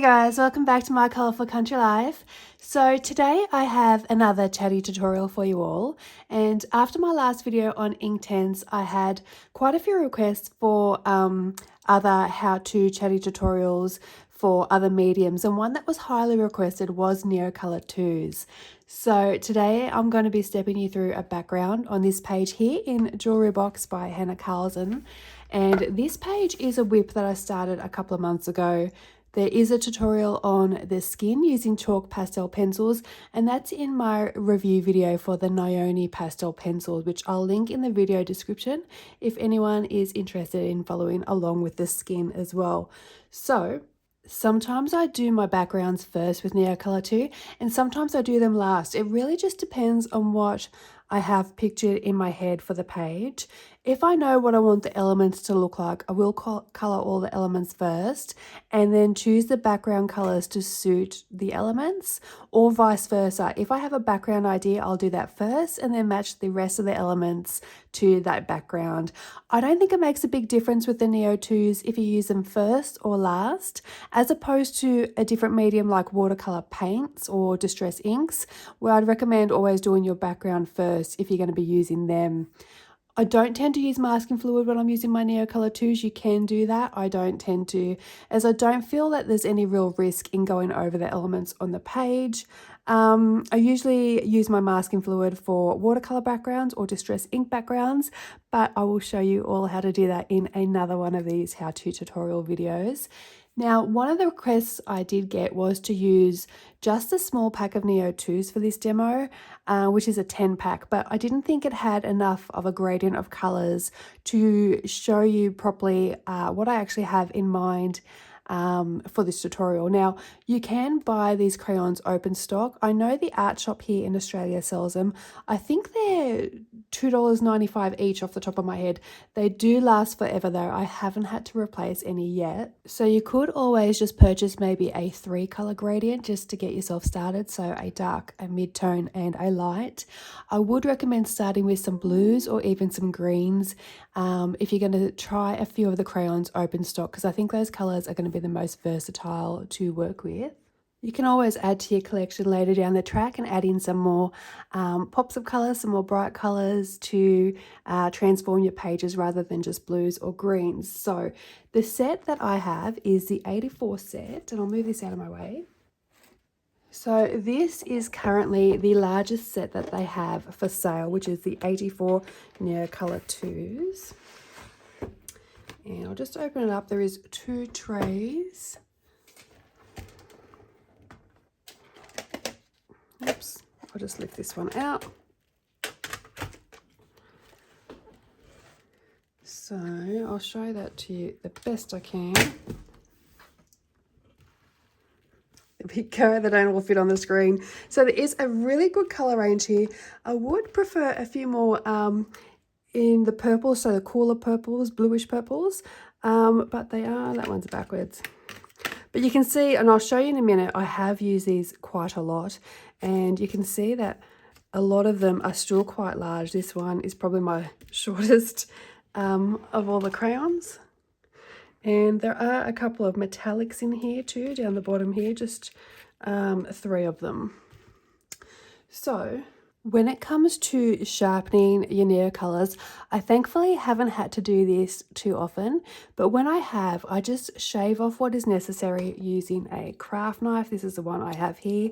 guys, welcome back to my colourful country life. So today I have another chatty tutorial for you all, and after my last video on Inktense I had quite a few requests for other how-to chatty tutorials for other mediums, and one that was highly requested was Neocolor II's. So today I'm going to be stepping you through a background on this page here in Jewelry Box by Hannah Carlson, and this page is a whip that I started a couple of months ago. There is a tutorial on the skin using chalk pastel pencils, and that's in my review video for the Naoni pastel pencils, which I'll link in the video description if anyone is interested in following along with the skin as well. So sometimes I do my backgrounds first with Neocolor II, and sometimes I do them last. It really just depends on what I have pictured in my head for the page. If I know what I want the elements to look like, I will colour all the elements first and then choose the background colours to suit the elements, or vice versa. If I have a background idea, I'll do that first and then match the rest of the elements to that background. I don't think it makes a big difference with the Neo 2s if you use them first or last, as opposed to a different medium like watercolour paints or distress inks, where I'd recommend always doing your background first if you're going to be using them. I don't tend to use masking fluid when I'm using my Neocolor II's. You can do that. I don't tend to, as I don't feel that there's any real risk in going over the elements on the page. I usually use my masking fluid for watercolor backgrounds or distress ink backgrounds, but I will show you all how to do that in another one of these how-to tutorial videos. Now, one of the requests I did get was to use just a small pack of Neo 2s for this demo, which is a 10 pack, but I didn't think it had enough of a gradient of colours to show you properly what I actually have in mind for this tutorial. Now, you can buy these crayons open stock. I know the art shop here in Australia sells them. I think they're $2.95 each off the top of my head. They do last forever though. I haven't had to replace any yet. So you could always just purchase maybe a 3-color gradient just to get yourself started. So a dark, a mid-tone and a light. I would recommend starting with some blues or even some greens if you're going to try a few of the crayons open stock, because I think those colors are going to be the most versatile to work with. You can always add to your collection later down the track and add in some more pops of colours, some more bright colours to transform your pages rather than just blues or greens. So the set that I have is the 84 set, and I'll move this out of my way. So this is currently the largest set that they have for sale, which is the 84 Neocolor II's. And I'll just open it up. There is 2 trays. Oops, I'll just lift this one out. So I'll show that to you the best I can. There we go, they don't all fit on the screen. So there is a really good colour range here. I would prefer a few more in the purple, so the cooler purples, bluish purples, but they are, that one's backwards. But you can see, and I'll show you in a minute, I have used these quite a lot, and you can see that a lot of them are still quite large. This one is probably my shortest of all the crayons. And there are a couple of metallics in here too, down the bottom here, just 3 of them. So when it comes to sharpening your Neo colors, I thankfully haven't had to do this too often, but when I have, I just shave off what is necessary using a craft knife. This is the one I have here.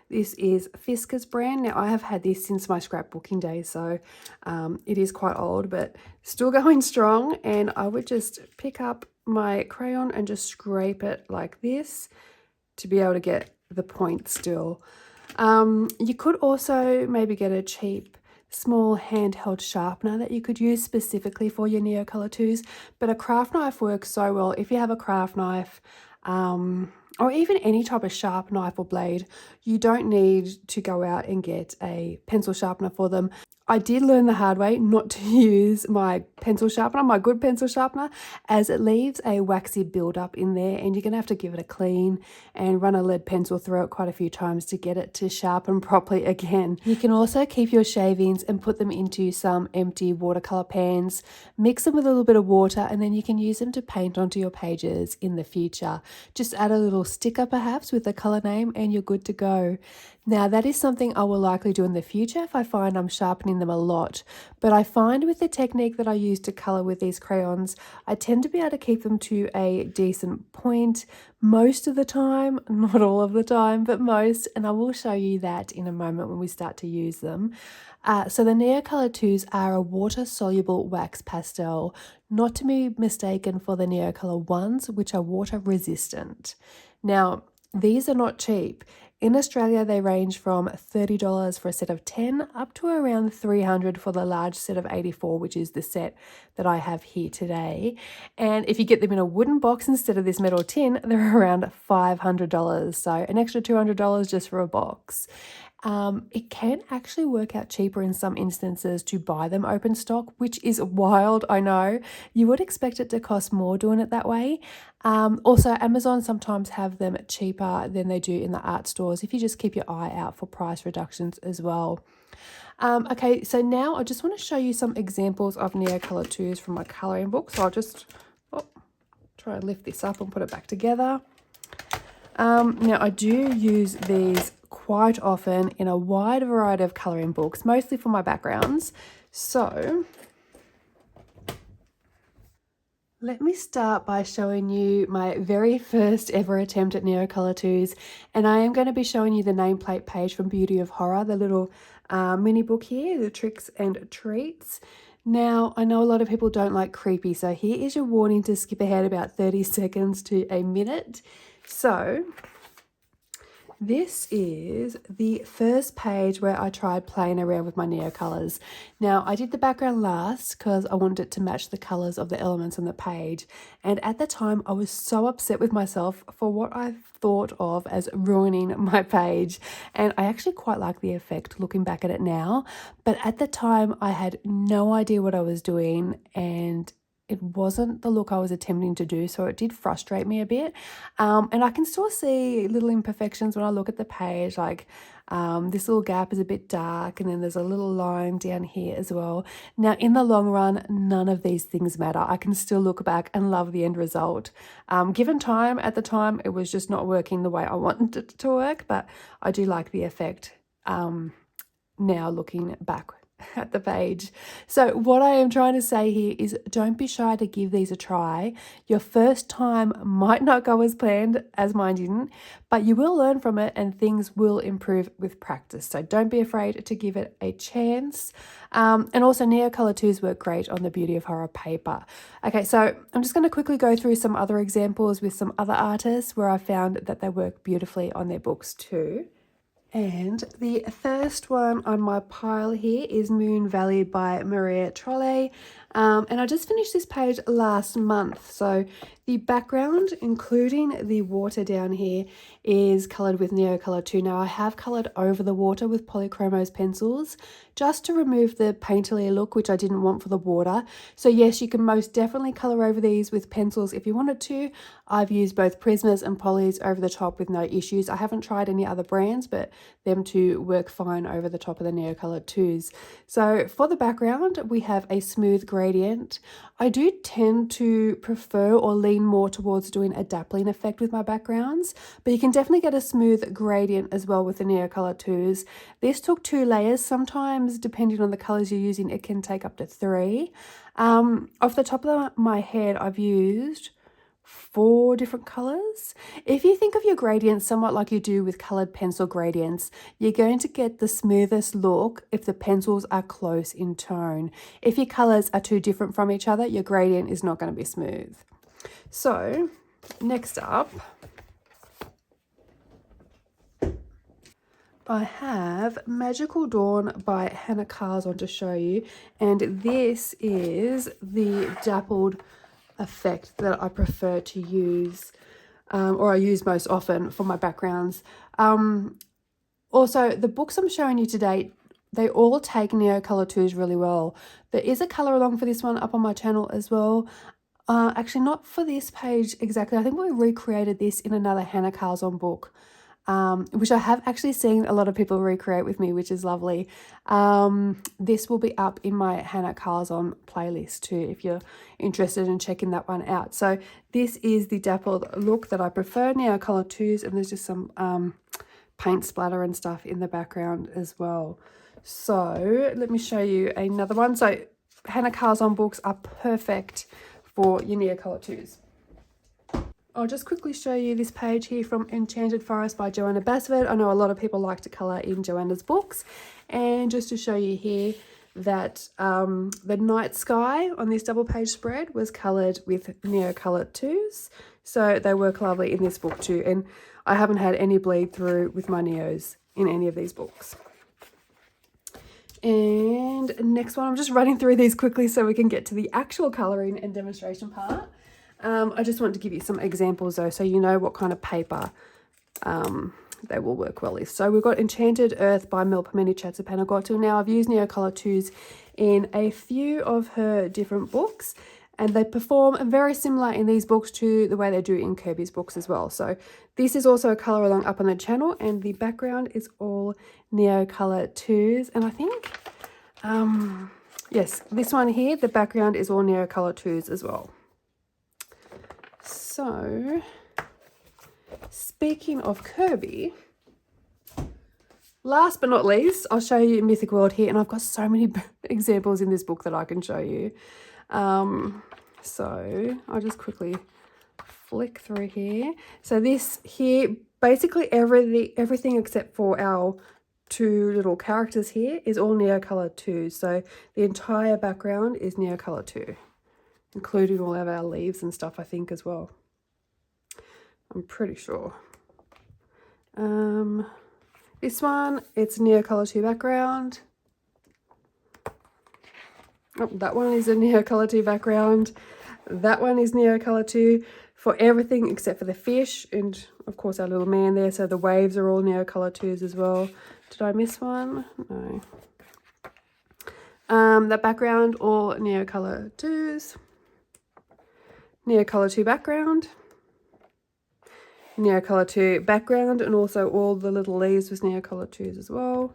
This is Fiskars brand. Now I have had this since my scrapbooking days, so it is quite old, but still going strong. And I would just pick up my crayon and just scrape it like this to be able to get the point still. You could also maybe get a cheap small handheld sharpener that you could use specifically for your Neocolor II's, but a craft knife works so well. If you have a craft knife, or even any type of sharp knife or blade, you don't need to go out and get a pencil sharpener for them. I did learn the hard way not to use my pencil sharpener, my good pencil sharpener, as it leaves a waxy buildup in there, and you're going to have to give it a clean and run a lead pencil through it quite a few times to get it to sharpen properly again. You can also keep your shavings and put them into some empty watercolor pans, mix them with a little bit of water, and then you can use them to paint onto your pages in the future. Just add a little sticker perhaps with the color name, and you're good to go. Now that is something I will likely do in the future if I find I'm sharpening them a lot, but I find with the technique that I use to color with these crayons, I tend to be able to keep them to a decent point most of the time, not all of the time, but most, and I will show you that in a moment when we start to use them. So the Neocolor IIs are a water-soluble wax pastel, not to be mistaken for the Neocolor Is, which are water-resistant. Now, these are not cheap. In Australia, they range from $30 for a set of 10 up to around $300 for the large set of 84, which is the set that I have here today. And if you get them in a wooden box instead of this metal tin, they're around $500. So an extra $200 just for a box. It can actually work out cheaper in some instances to buy them open stock, which is wild, I know. You would expect it to cost more doing it that way. Also, Amazon sometimes have them cheaper than they do in the art stores if you just keep your eye out for price reductions as well. Okay, so now I just want to show you some examples of Neocolor IIs from my colouring book. So I'll just try and lift this up and put it back together. Now, I do use these quite often in a wide variety of colouring books, mostly for my backgrounds. So let me start by showing you my very first ever attempt at Neocolor IIs, and I am going to be showing you the nameplate page from Beauty of Horror, the little mini book here, the tricks and treats. Now, I know a lot of people don't like creepy, so here is your warning to skip ahead about 30 seconds to a minute. So this is the first page where I tried playing around with my Neocolors. Now, I did the background last because I wanted it to match the colours of the elements on the page. And at the time, I was so upset with myself for what I thought of as ruining my page. And I actually quite like the effect looking back at it now. But at the time, I had no idea what I was doing, and it wasn't the look I was attempting to do, so it did frustrate me a bit. And I can still see little imperfections when I look at the page, like this little gap is a bit dark, and then there's a little line down here as well. Now, in the long run, none of these things matter. I can still look back and love the end result. Given time, at the time, it was just not working the way I wanted it to work, but I do like the effect now looking back at the page. So what I am trying to say here is don't be shy to give these a try. Your first time might not go as planned, as mine didn't, but you will learn from it and things will improve with practice. So don't be afraid to give it a chance. And also Neocolor IIs work great on the Beauty of Horror paper. Okay, so I'm just going to quickly go through some other examples with some other artists where I found that they work beautifully on their books too. And the first one on my pile here is Moon Valley by Maria Trolle. And I just finished this page last month. So the background, including the water down here, is coloured with Neocolor II. Now, I have coloured over the water with Polychromos pencils just to remove the painterly look, which I didn't want for the water. So yes, you can most definitely colour over these with pencils if you wanted to. I've used both Prismas and Polys over the top with no issues. I haven't tried any other brands, but them two work fine over the top of the Neocolor IIs. So for the background, we have a smooth gradient. I do tend to prefer or lean more towards doing a dappling effect with my backgrounds, but you can definitely get a smooth gradient as well with the Neocolor IIs. This took 2 layers. Sometimes, depending on the colours you're using, it can take up to 3. Off the top of my head, I've used 4 different colours. If you think of your gradients somewhat like you do with coloured pencil gradients, you're going to get the smoothest look if the pencils are close in tone. If your colours are too different from each other, your gradient is not going to be smooth. So, next up, I have Magical Dawn by Hannah Carzon to show you, and this is the dappled effect that I prefer to use, or I use most often for my backgrounds. Also, the books I'm showing you today, they all take Neocolor IIs really well. There is a colour along for this one up on my channel as well. Actually, not for this page exactly. I think we recreated this in another Hannah Carzon book. which I have actually seen a lot of people recreate with me, which is lovely. This will be up in my Hannah Carlson playlist too, if you're interested in checking that one out. So this is the dappled look that I prefer, Neocolor IIs, and there's just some paint splatter and stuff in the background as well. So let me show you another one. So Hannah Carlson books are perfect for your Neocolor IIs. I'll just quickly show you this page here from Enchanted Forest by Joanna Basford. I know a lot of people like to colour in Joanna's books. And just to show you here that the night sky on this double page spread was coloured with Neocolor IIs. So they work lovely in this book too. And I haven't had any bleed through with my Neos in any of these books. And next one, I'm just running through these quickly so we can get to the actual colouring and demonstration part. I just want to give you some examples though, so you know what kind of paper they will work well with. So we've got Enchanted Earth by Melpomene Chattopadopoulos. Now I've used Neocolor IIs in a few of her different books, and they perform very similar in these books to the way they do in Kirby's books as well. So this is also a colour along up on the channel, and the background is all Neocolor IIs. And I think, yes, this one here, the background is all Neocolor IIs as well. So, speaking of Kirby, last but not least, I'll show you Mythic World here, and I've got so many examples in this book that I can show you. So, I'll just quickly flick through here. So this here, basically everything except for our two little characters here is all Neocolor II. So, the entire background is Neocolor II, including all of our leaves and stuff, I think, as well. I'm pretty sure. This one, it's Neocolor II background. Oh, that one is a Neocolor II background. That one is Neocolor II for everything except for the fish and, of course, our little man there. So the waves are all Neocolor IIs as well. Did I miss one? No. That background, all Neocolor IIs. Neocolor II background. Neocolor II background, and also all the little leaves with Neocolor IIs as well.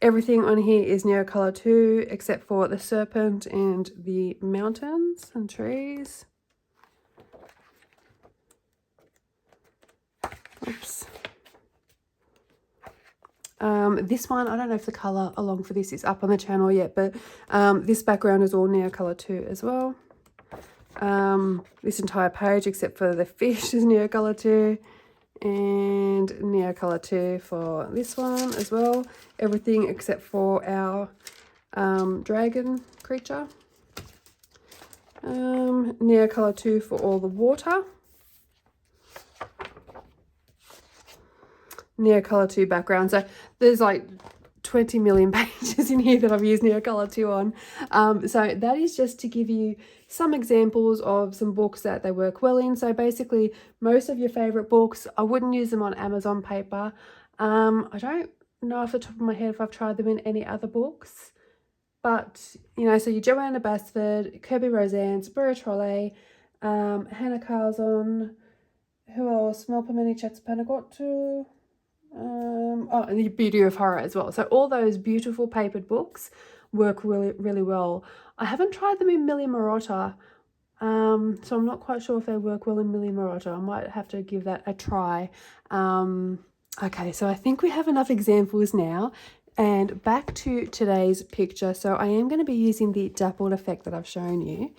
Everything on here is Neocolor II except for the serpent and the mountains and trees. Oops. This one, I don't know if the colour along for this is up on the channel yet, but this background is all Neocolor II as well. This entire page except for the fish is Neocolor II, and Neocolor II for this one as well. Everything except for our dragon creature. Neocolor II for all the water. Neocolor II background. So there's like 20 million pages in here that I've used Neocolor II on. So that is just to give you some examples of some books that they work well in. So basically most of your favorite books, I wouldn't use them on Amazon paper. I don't know off the top of my head if I've tried them in any other books, but you know, so your Joanna Basford, Kirby Roseanne, Spiro Trolle, Hannah Carlson, who else? Melpomene Chattopadopoulos, oh, and the Beauty of Horror as well. So all those beautiful papered books work really, really well. I haven't tried them in Millie Marotta, so I'm not quite sure if they work well in Millie Marotta. I might have to give that a try. Okay, so I think we have enough examples now. And back to today's picture. So I am going to be using the dappled effect that I've shown you.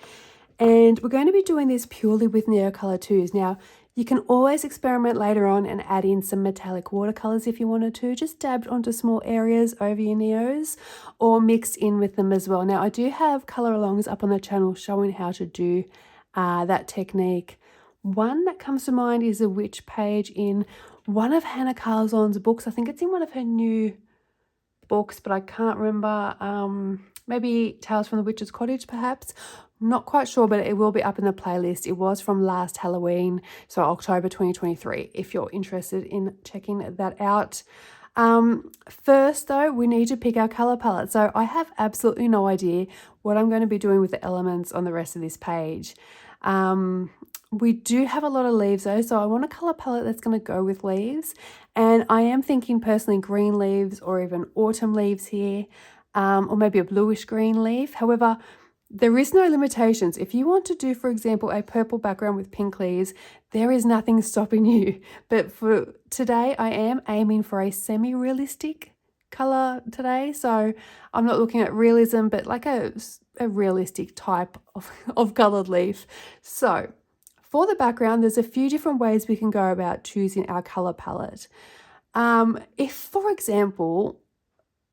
And we're going to be doing this purely with Neocolor IIs. Now, you can always experiment later on and add in some metallic watercolors if you wanted to, just dabbed onto small areas over your Neos or mixed in with them as well. Now, I do have color alongs up on the channel showing how to do that technique. One that comes to mind is a witch page in one of Hannah Carlson's books. I think it's in one of her new books, but I can't remember. Maybe Tales from the Witch's Cottage, perhaps. Not quite sure, but it will be up in the playlist. It was from last Halloween, so October 2023, if you're interested in checking that out. First, though, we need to pick our colour palette. So I have absolutely no idea what I'm going to be doing with the elements on the rest of this page. We do have a lot of leaves though, so I want a colour palette that's going to go with leaves. And I am thinking personally green leaves or even autumn leaves here, or maybe a bluish green leaf. However, there is no limitations. If you want to do, for example, a purple background with pink leaves, there is nothing stopping you. But for today, I am aiming for a semi-realistic colour today. So I'm not looking at realism, but like a realistic type of coloured leaf. So for the background, there's a few different ways we can go about choosing our colour palette. If, for example,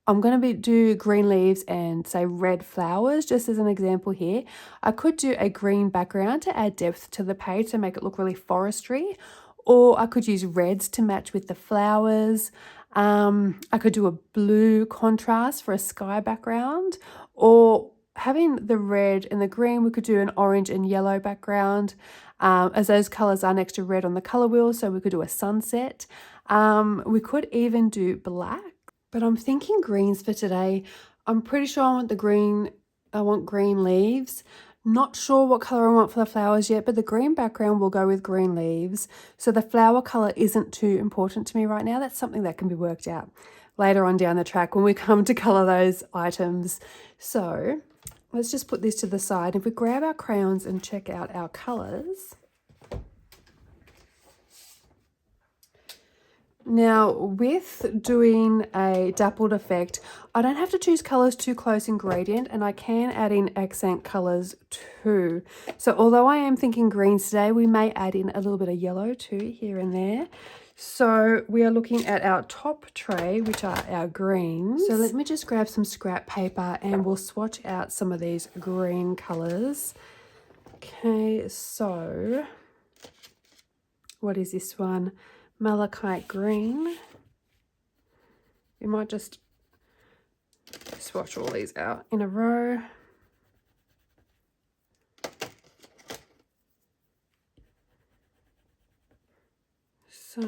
I'm going to do green leaves and say red flowers, just as an example here, I could do a green background to add depth to the page to make it look really forestry, or I could use reds to match with the flowers. I could do a blue contrast for a sky background, or having the red and the green, we could do an orange and yellow background, as those colours are next to red on the colour wheel, so we could do a sunset. We could even do black, but I'm thinking greens for today. I'm pretty sure I want green leaves. Not sure what colour I want for the flowers yet, but the green background will go with green leaves. So the flower colour isn't too important to me right now. That's something that can be worked out later on down the track when we come to colour those items. So let's just put this to the side. If we grab our crayons and check out our colours. Now, with doing a dappled effect, I don't have to choose colours too close in gradient, and I can add in accent colours too. So although I am thinking greens today, we may add in a little bit of yellow too here and there. So we are looking at our top tray, which are our greens. So let me just grab some scrap paper and we'll swatch out some of these green colours. Okay, so what is this one? Malachite green. We might just swatch all these out in a row. So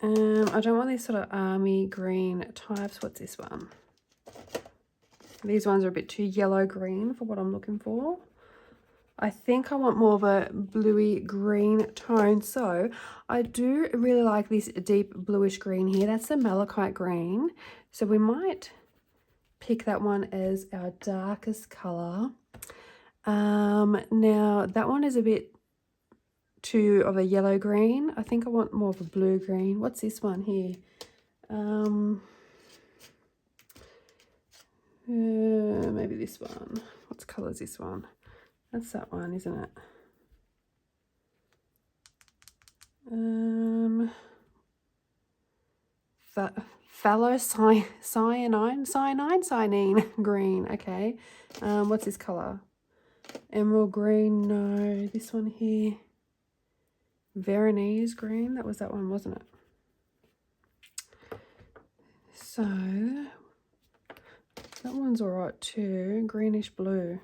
I don't want these sort of army green types. What's this one? These ones are a bit too yellow green for what I'm looking for. I think I want more of a bluey green tone. So I do really like this deep bluish green here. That's the malachite green. So we might pick that one as our darkest colour. Now that one is a bit too of a yellow green. I think I want more of a blue green. What's this one here? Maybe this one. What colour is this one? That's that one, isn't it? Cyanine green. Okay. What's this colour? Emerald green. No, this one here. Veronese green. That was that one, wasn't it? So that one's all right too. Greenish blue.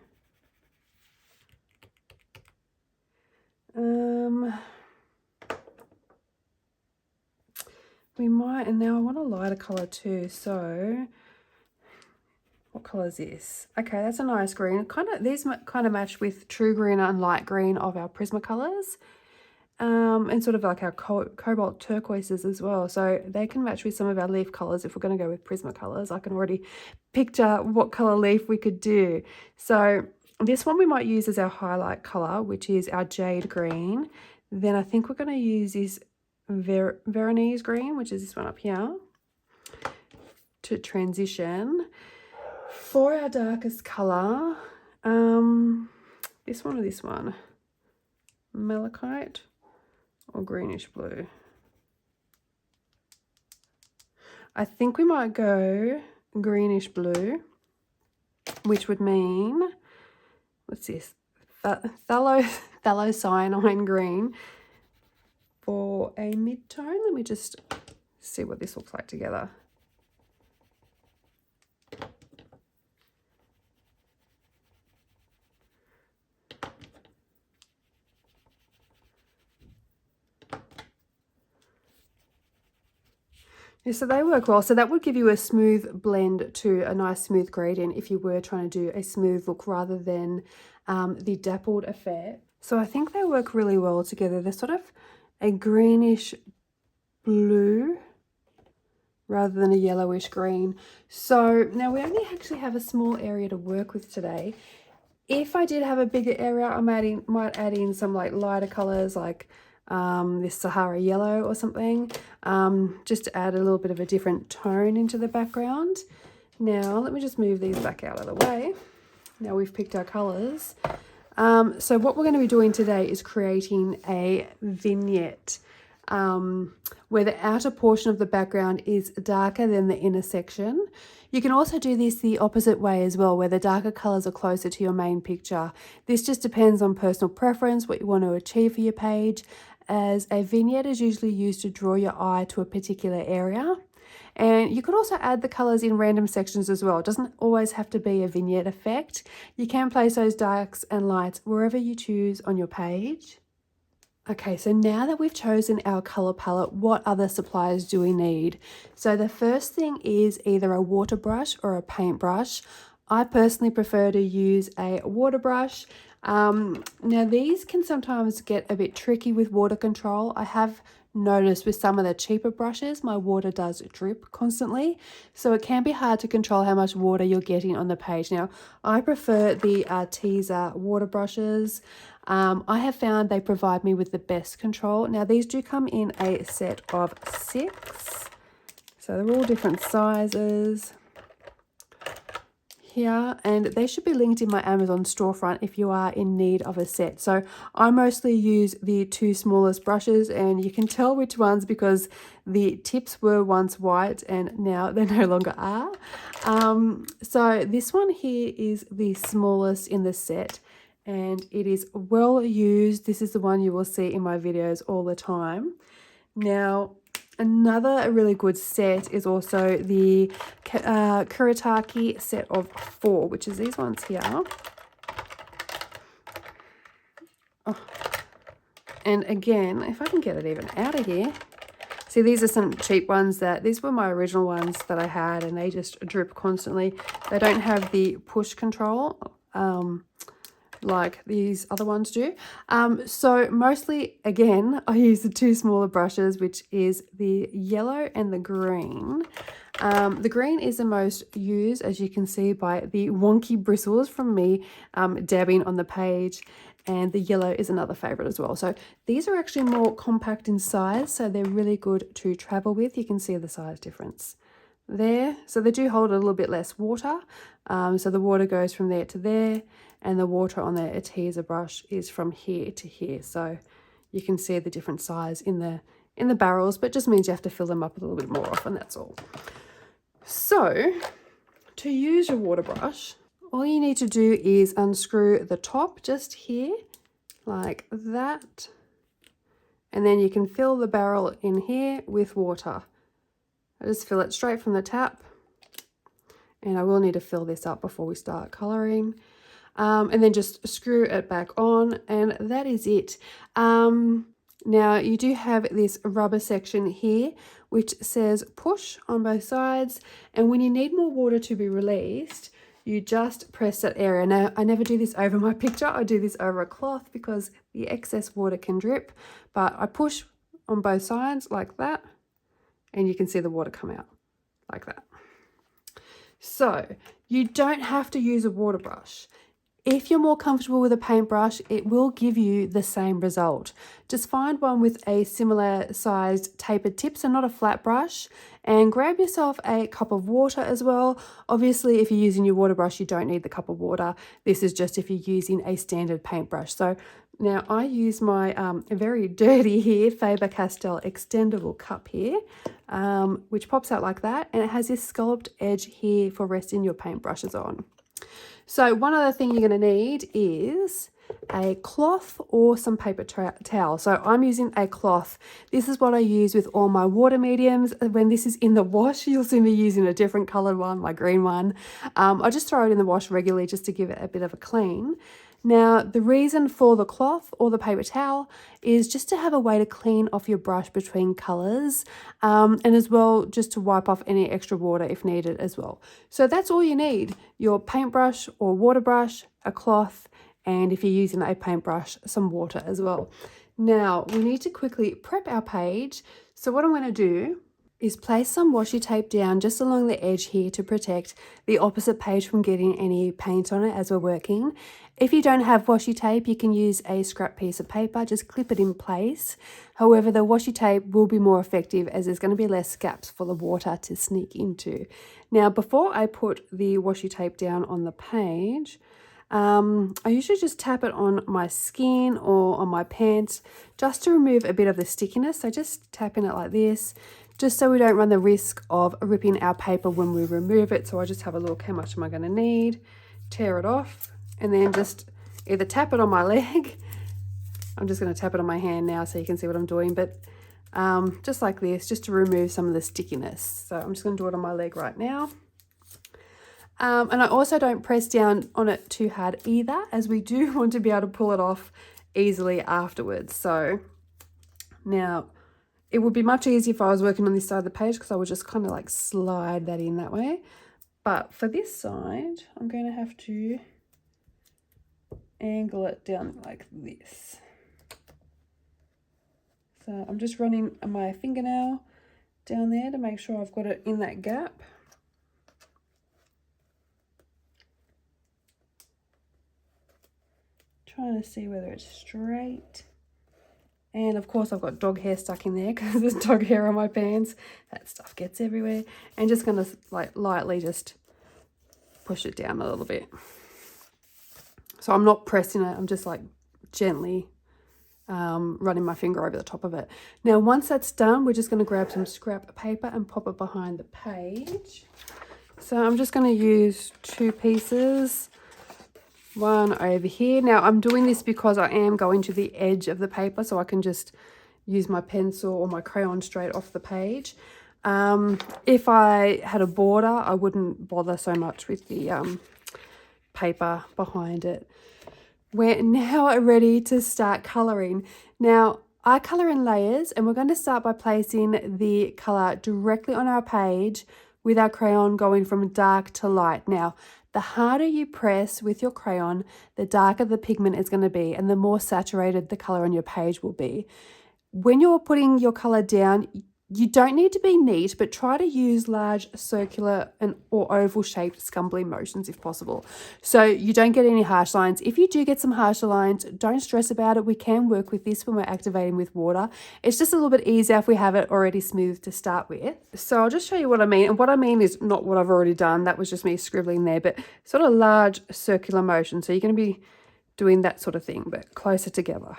We might, and now I want a lighter colour too. So what colour is this? Okay, that's a nice green. These kind of match with true green and light green of our Prismacolors. And sort of like our cobalt turquoises as well. So they can match with some of our leaf colours if we're going to go with Prismacolors. I can already picture what colour leaf we could do. So this one we might use as our highlight colour, which is our jade green. Then I think we're going to use this Veronese green, which is this one up here, to transition. For our darkest colour, this one or this one? Malachite or greenish blue? I think we might go greenish blue, which would mean, what's this? Cyanine green for a mid-tone. Let me just see what this looks like together. Yeah, so they work well. So that would give you a smooth blend to a nice smooth gradient if you were trying to do a smooth look rather than the dappled effect. So I think they work really well together. They're sort of a greenish blue rather than a yellowish green. So now we only actually have a small area to work with today. If I did have a bigger area, I might add in some like lighter colors like this Sahara yellow or something, just to add a little bit of a different tone into the background. Now let me just move these back out of the way. Now we've picked our colors. So what we're going to be doing today is creating a vignette where the outer portion of the background is darker than the inner section. You can also do this the opposite way as well, where the darker colors are closer to your main picture. This just depends on personal preference, what you want to achieve for your page, as a vignette is usually used to draw your eye to a particular area. And you could also add the colors in random sections as well. It doesn't always have to be a vignette effect. You can place those darks and lights wherever you choose on your page. Okay, so now that we've chosen our color palette, what other supplies do we need? So the first thing is either a water brush or a paintbrush. I personally prefer to use a water brush. Now these can sometimes get a bit tricky with water control. I have noticed with some of the cheaper brushes, my water does drip constantly. So it can be hard to control how much water you're getting on the page. Now, I prefer the Arteza water brushes. I have found they provide me with the best control. Now, these do come in a set of 6. So they're all different sizes here, and they should be linked in my Amazon storefront if you are in need of a set. So I mostly use the 2 smallest brushes, and you can tell which ones because the tips were once white and now they no longer are. So this one here is the smallest in the set, and it is well used. This is the one you will see in my videos all the time. Now, another really good set is also the Kuretake set of 4, which is these ones here. Oh. And again, if I can get it even out of here. See, these are some cheap ones these were my original ones that I had, and they just drip constantly. They don't have the push control like these other ones do. So mostly, again, I use the 2 smaller brushes, which is the yellow and the green. The green is the most used, as you can see by the wonky bristles from me dabbing on the page, and the yellow is another favorite as well. So these are actually more compact in size, so they're really good to travel with. You can see the size difference there. So they do hold a little bit less water. So the water goes from there to there, and the water on the Arteza brush is from here to here. So you can see the different size in the barrels, but it just means you have to fill them up a little bit more often, that's all. So to use your water brush, all you need to do is unscrew the top just here like that, and then you can fill the barrel in here with water. I just fill it straight from the tap, and I will need to fill this up before we start colouring. And then just screw it back on, and that is it. Now you do have this rubber section here which says push on both sides, and when you need more water to be released, you just press that area. Now, I never do this over my picture. I do this over a cloth because the excess water can drip, but I push on both sides like that, and you can see the water come out like that. So you don't have to use a water brush. If you're more comfortable with a paintbrush, it will give you the same result. Just find one with a similar sized tapered tip, so not a flat brush, and grab yourself a cup of water as well. Obviously, if you're using your water brush, you don't need the cup of water. This is just if you're using a standard paintbrush. So now I use my very dirty here Faber-Castell extendable cup here, which pops out like that, and it has this scalloped edge here for resting your paintbrushes on. So one other thing you're going to need is a cloth or some paper towel. So I'm using a cloth. This is what I use with all my water mediums. When this is in the wash, you'll see me using a different coloured one, my green one. I just throw it in the wash regularly just to give it a bit of a clean. Now, the reason for the cloth or the paper towel is just to have a way to clean off your brush between colours, and as well just to wipe off any extra water if needed as well. So that's all you need: your paintbrush or water brush, a cloth, and if you're using a paintbrush, some water as well. Now, we need to quickly prep our page. So what I'm going to do is place some washi tape down just along the edge here to protect the opposite page from getting any paint on it as we're working. If you don't have washi tape, you can use a scrap piece of paper, just clip it in place. However, the washi tape will be more effective as there's going to be less gaps for the water to sneak into. Now, before I put the washi tape down on the page, I usually just tap it on my skin or on my pants just to remove a bit of the stickiness. So just tapping it like this, just so we don't run the risk of ripping our paper when we remove it. So I just have a look, how much am I going to need, tear it off, and then just either tap it on my leg. I'm just going to tap it on my hand now so you can see what I'm doing, but just like this, just to remove some of the stickiness. So I'm just going to do it on my leg right now. And I also don't press down on it too hard either, as we do want to be able to pull it off easily afterwards. So now it would be much easier if I was working on this side of the page, because I would just kind of like slide that in that way. But for this side, I'm going to have to angle it down like this. So I'm just running my fingernail down there to make sure I've got it in that gap. Trying to see whether it's straight. And of course I've got dog hair stuck in there because there's dog hair on my pants. That stuff gets everywhere. And just going to like lightly just push it down a little bit. So I'm not pressing it, I'm just like gently running my finger over the top of it. Now once that's done, we're just going to grab some scrap paper and pop it behind the page. So I'm just going to use 2 pieces. One over here. Now I'm doing this because I am going to the edge of the paper, so I can just use my pencil or my crayon straight off the page. If I had a border, I wouldn't bother so much with the paper behind it. We're now ready to start colouring. Now I colour in layers, and we're going to start by placing the colour directly on our page with our crayon going from dark to light. Now, the harder you press with your crayon, the darker the pigment is going to be, and the more saturated the colour on your page will be. When you're putting your colour down, you don't need to be neat, but try to use large circular or oval shaped scumbly motions if possible, so you don't get any harsh lines. If you do get some harsher lines, don't stress about it. We can work with this when we're activating with water. It's just a little bit easier if we have it already smooth to start with. So I'll just show you what I mean. And what I mean is not what I've already done. That was just me scribbling there, but sort of large circular motion. So you're going to be doing that sort of thing, but closer together.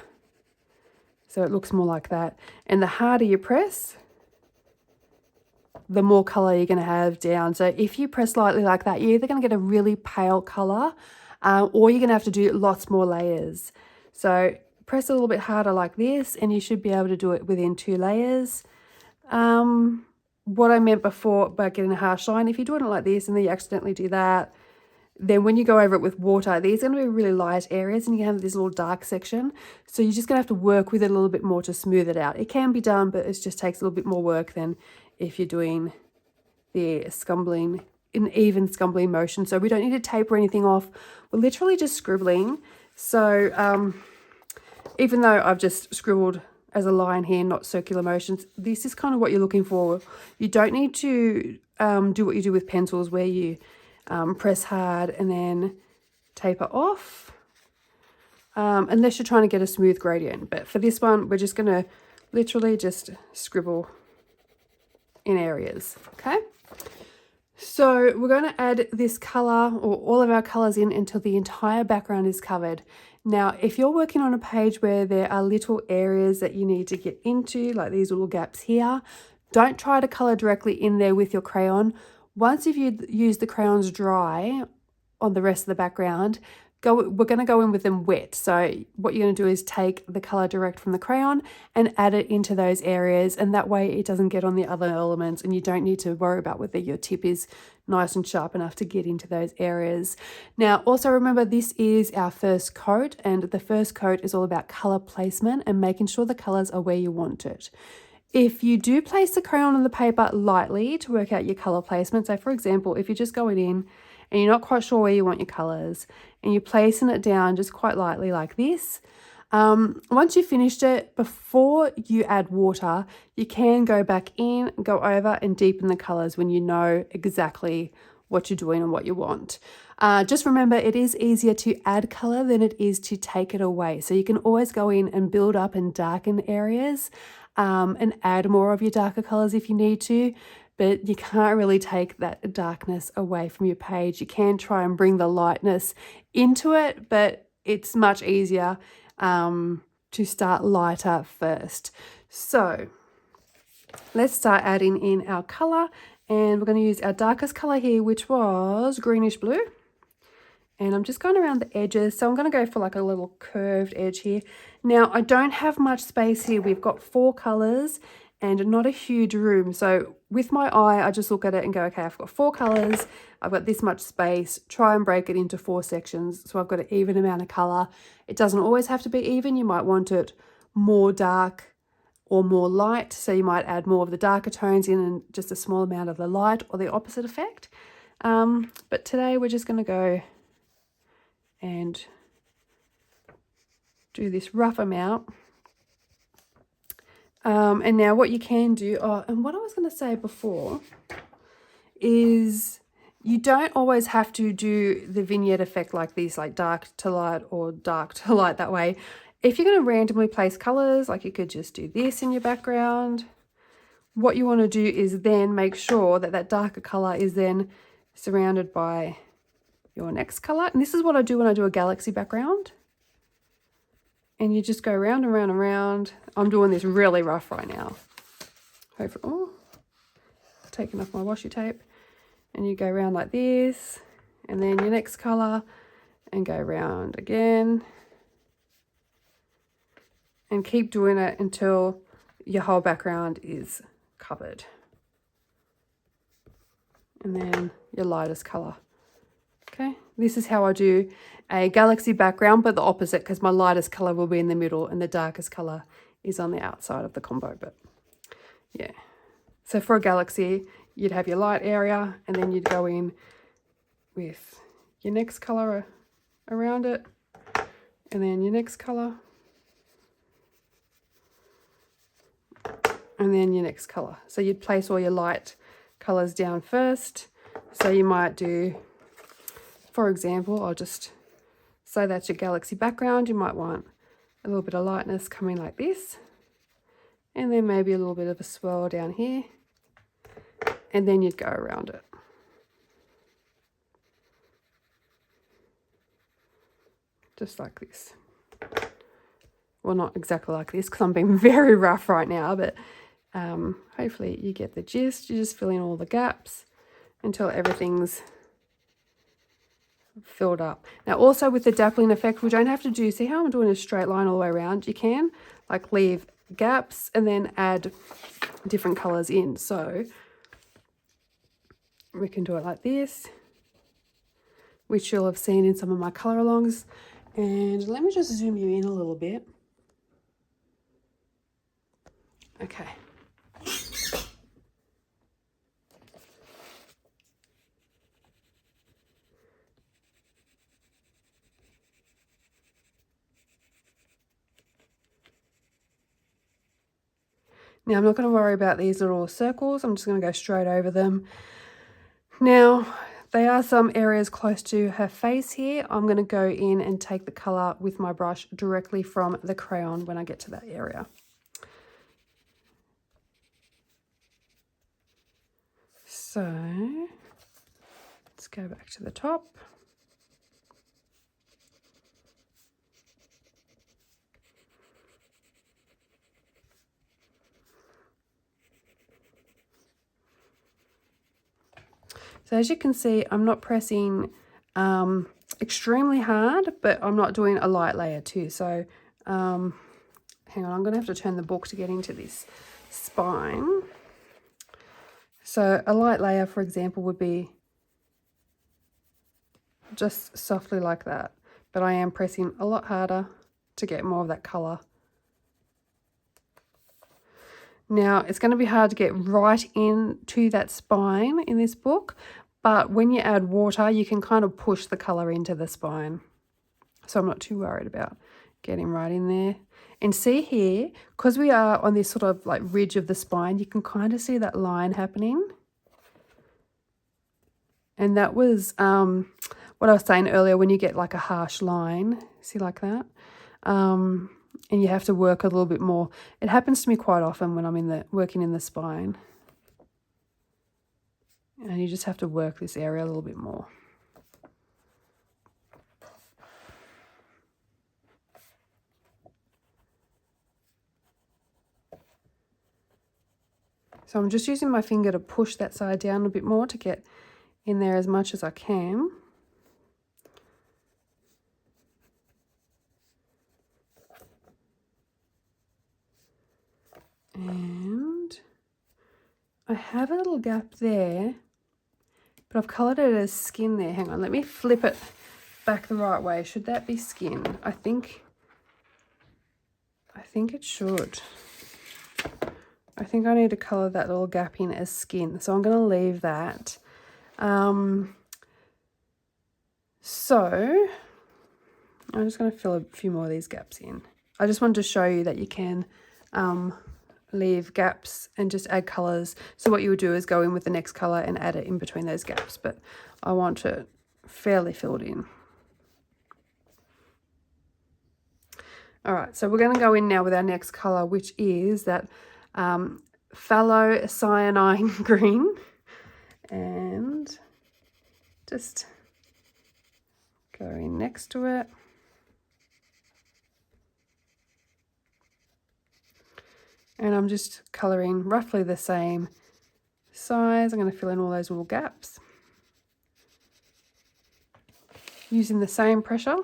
So it looks more like that. And the harder you press, the more colour you're going to have down. So if you press lightly like that, you're either going to get a really pale colour or you're going to have to do lots more layers. So press a little bit harder like this, and you should be able to do it within 2 layers. What I meant before about getting a harsh line, if you're doing it like this and then you accidentally do that, then when you go over it with water, these are going to be really light areas and you have this little dark section. So you're just going to have to work with it a little bit more to smooth it out. It can be done, but it just takes a little bit more work than if you're doing the scumbling, an even scumbling motion. So we don't need to taper anything off. We're literally just scribbling. So even though I've just scribbled as a line here, not circular motions, this is kind of what you're looking for. You don't need to do what you do with pencils, where you press hard and then taper off, unless you're trying to get a smooth gradient. But for this one, we're just going to literally just scribble in areas. Okay, so we're going to add this color or all of our colors in until the entire background is covered. Now, if you're working on a page where there are little areas that you need to get into, like these little gaps here, don't try to color directly in there with your crayon. Once you've used the crayons dry on the rest of the background, we're going to go in with them wet. So what you're going to do is take the color direct from the crayon and add it into those areas, and that way it doesn't get on the other elements and you don't need to worry about whether your tip is nice and sharp enough to get into those areas. Now also remember, this is our first coat, and the first coat is all about color placement and making sure the colors are where you want it. If you do place the crayon on the paper lightly to work out your color placement, so for example, if you're just going in and you're not quite sure where you want your colors and you're placing it down just quite lightly like this, once you've finished it, before you add water, you can go back in, go over and deepen the colors when you know exactly what you're doing and what you want. Just remember, it is easier to add color than it is to take it away. So you can always go in and build up and darken areas and add more of your darker colors if you need to, but you can't really take that darkness away from your page. You can try and bring the lightness into it, but it's much easier to start lighter first. So let's start adding in our color, and we're going to use our darkest color here, which was greenish blue. And I'm just going around the edges, so I'm going to go for like a little curved edge here. Now I don't have much space here. We've got 4 colors and not a huge room, so with my eye I just look at it and go, okay, I've got 4 colors, I've got this much space, try and break it into 4 sections so I've got an even amount of color. It doesn't always have to be even. You might want it more dark or more light, so you might add more of the darker tones in and just a small amount of the light, or the opposite effect. But today we're just going to go and do this rough amount. And now what you can do, and what I was going to say before is you don't always have to do the vignette effect like this, like dark to light or dark to light that way. If you're going to randomly place colors, like you could just do this in your background, what you want to do is then make sure that that darker color is then surrounded by your next color. And this is what I do when I do a galaxy background. And you just go round and round and round. I'm doing this really rough right now. Hopefully, taking off my washi tape. And you go around like this, and then your next color, and go round again. And keep doing it until your whole background is covered. And then your lightest color. Okay, this is how I do a galaxy background, but the opposite, because my lightest color will be in the middle and the darkest color is on the outside of the combo. But yeah, so for a galaxy, you'd have your light area, and then you'd go in with your next color around it, and then your next color, and then your next color. So you'd place all your light colors down first. So you might do, for example, I'll just say that's your galaxy background. You might want a little bit of lightness coming like this, and then maybe a little bit of a swirl down here, and then you'd go around it. Just like this. Well, not exactly like this, because I'm being very rough right now, but hopefully you get the gist. You just fill in all the gaps until everything's filled up. Now also with the dappling effect, we don't have to do, see how I'm doing a straight line all the way around? You can like leave gaps and then add different colors in. So we can do it like this, which you'll have seen in some of my color alongs. And let me just zoom you in a little bit. Okay. Now I'm not going to worry about these little circles. I'm just going to go straight over them. Now, there are some areas close to her face here. I'm going to go in and take the colour with my brush directly from the crayon when I get to that area. So, let's go back to the top. So as you can see, I'm not pressing extremely hard, but I'm not doing a light layer too. So hang on, I'm going to have to turn the book to get into this spine. So a light layer, for example, would be just softly like that, but I am pressing a lot harder to get more of that colour. Now, it's going to be hard to get right into that spine in this book, but when you add water, you can kind of push the colour into the spine. So I'm not too worried about getting right in there. And see here, because we are on this sort of like ridge of the spine, you can kind of see that line happening. And that was what I was saying earlier, when you get like a harsh line, see like that? And you have to work a little bit more. It happens to me quite often when I'm working in the spine. And you just have to work this area a little bit more. So I'm just using my finger to push that side down a bit more to get in there as much as I can. And I have a little gap there, but I've coloured it as skin there. Hang on, let me flip it back the right way. Should that be skin? I think it should. I think I need to colour that little gap in as skin. So I'm going to leave that. So I'm just going to fill a few more of these gaps in. I just wanted to show you that you can leave gaps and just add colours. So what you would do is go in with the next colour and add it in between those gaps, but I want it fairly filled in. All right, so we're going to go in now with our next colour, which is that phthalo cyanine green, and just go in next to it. And I'm just colouring roughly the same size. I'm going to fill in all those little gaps using the same pressure.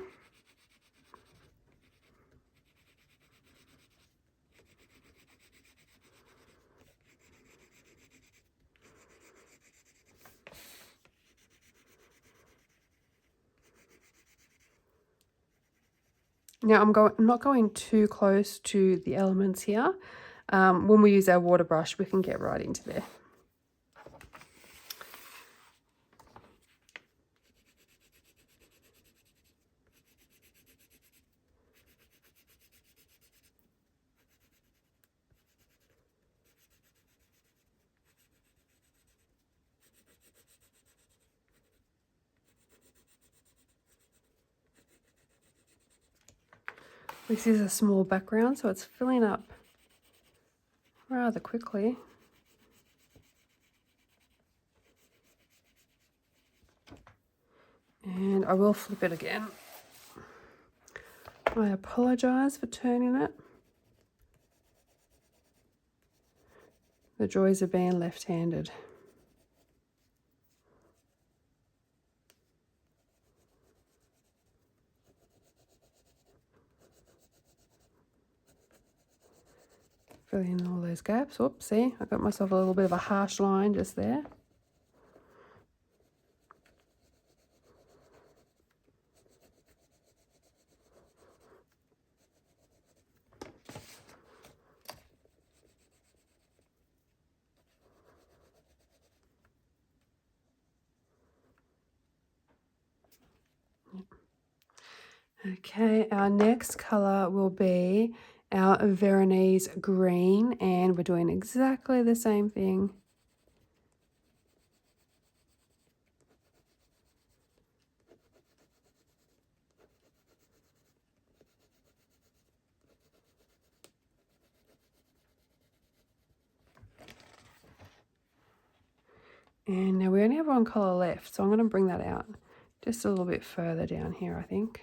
Now I'm not going too close to the elements here. When we use our water brush, we can get right into there. This is a small background, so it's filling up rather quickly. And I will flip it again. I apologise for turning it. The joys of being left-handed. Fill in all those gaps. Oops, see, I got myself a little bit of a harsh line just there. Okay, our next colour will be our Veronese green, and we're doing exactly the same thing. And now we only have one colour left, so I'm going to bring that out just a little bit further down here, I think.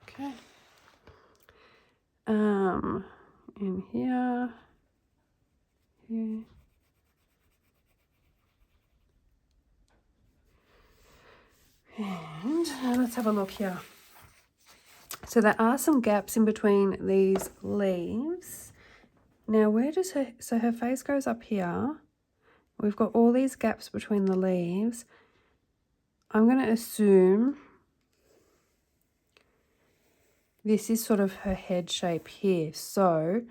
Okay. in here, here. And let's have a look here. So there are some gaps in between these leaves. Now where does her, so her face goes up here. We've got all these gaps between the leaves. I'm going to assume this is sort of her head shape here. So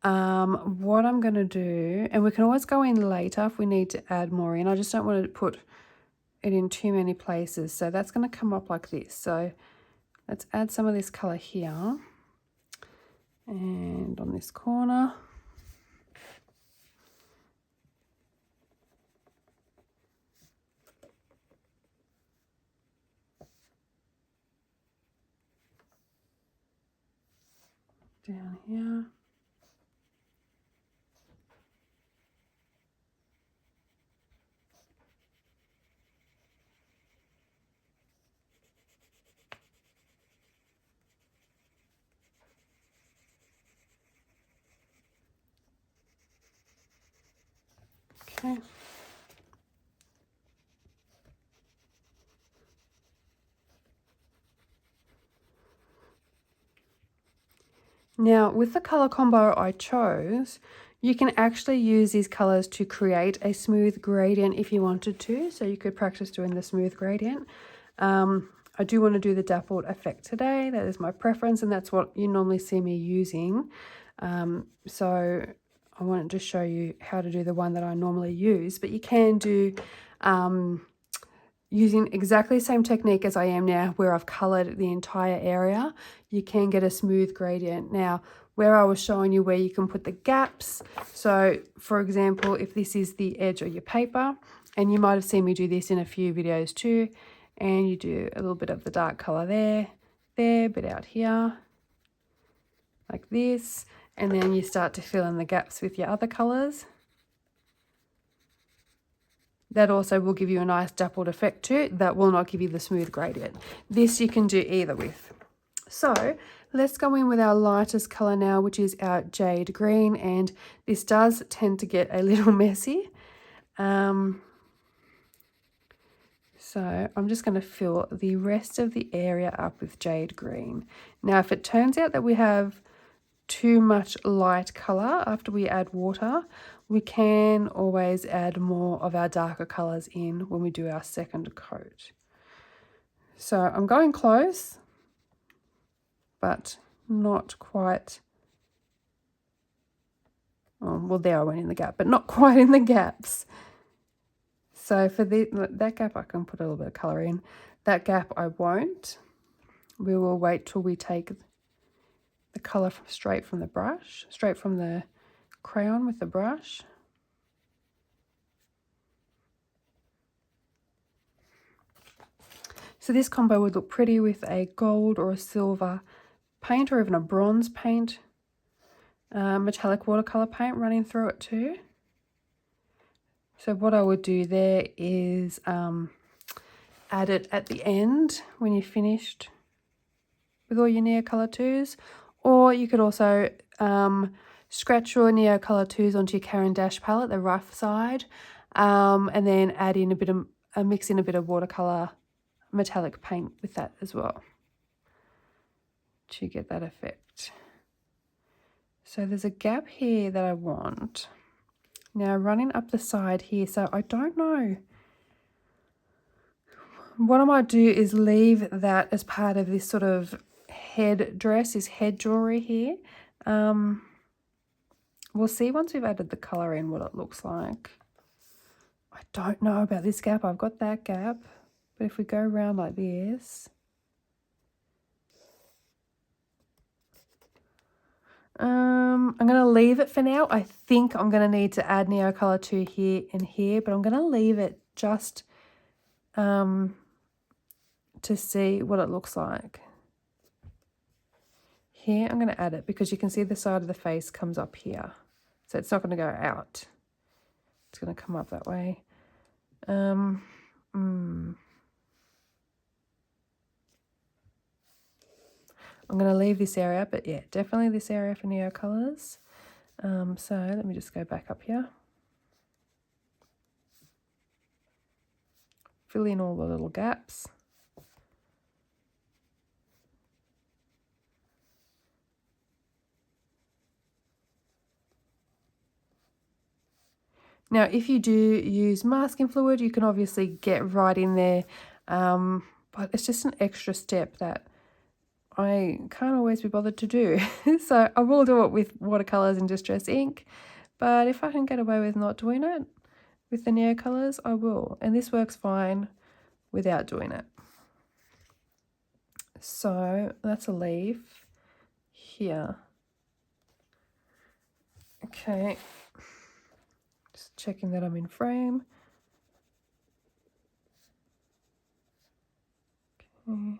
what I'm going to do, and we can always go in later if we need to add more in. I just don't want to put it in too many places. So that's going to come up like this. So let's add some of this colour here and on this corner. Down here. Okay. Now, with the colour combo I chose, you can actually use these colours to create a smooth gradient if you wanted to. So you could practice doing the smooth gradient. I do want to do the dappled effect today. That is my preference, and that's what you normally see me using. So I wanted to show you how to do the one that I normally use, but you can do using exactly the same technique as I am now, where I've coloured the entire area. You can get a smooth gradient. Now, where I was showing you where you can put the gaps, so for example, if this is the edge of your paper, and you might have seen me do this in a few videos too, and you do a little bit of the dark colour there, bit out here, like this, and then you start to fill in the gaps with your other colours. That also will give you a nice dappled effect too. That will not give you the smooth gradient. This you can do either with. So let's go in with our lightest colour now, which is our jade green. And this does tend to get a little messy. So I'm just going to fill the rest of the area up with jade green. Now, if it turns out that we have too much light colour after we add water, we can always add more of our darker colours in when we do our second coat. So I'm going close, but not quite. Well, there I went in the gap, but not quite in the gaps. So for that gap, I can put a little bit of colour in. That gap I won't. We will wait till we take the colour straight from the brush, straight from the crayon with the brush. So this combo would look pretty with a gold or a silver paint, or even a bronze paint, metallic watercolor paint running through it too. So what I would do there is add it at the end when you're finished with all your Neocolor IIs, or you could also scratch your Neocolor IIs onto your Caran d'Ache palette, the rough side, and then add in mix in a bit of watercolor metallic paint with that as well to get that effect. So there's a gap here that I want. Now running up the side here, so I don't know. What I might do is leave that as part of this sort of head dress, this head jewelry here. We'll see once we've added the colour in what it looks like. I don't know about this gap. I've got that gap. But if we go around like this, I'm going to leave it for now. I think I'm going to need to add Neocolor II here and here, but I'm going to leave it just to see what it looks like. Here I'm going to add it because you can see the side of the face comes up here. So it's not going to go out. It's going to come up that way. I'm going to leave this area, but yeah, definitely this area for Neocolors. So let me just go back up here. Fill in all the little gaps. Now, if you do use masking fluid, you can obviously get right in there, but it's just an extra step that I can't always be bothered to do. So I will do it with watercolours and distress ink, but if I can get away with not doing it with the Neocolors, I will. And this works fine without doing it. So that's a leaf here. Okay, just checking that I'm in frame. Okay.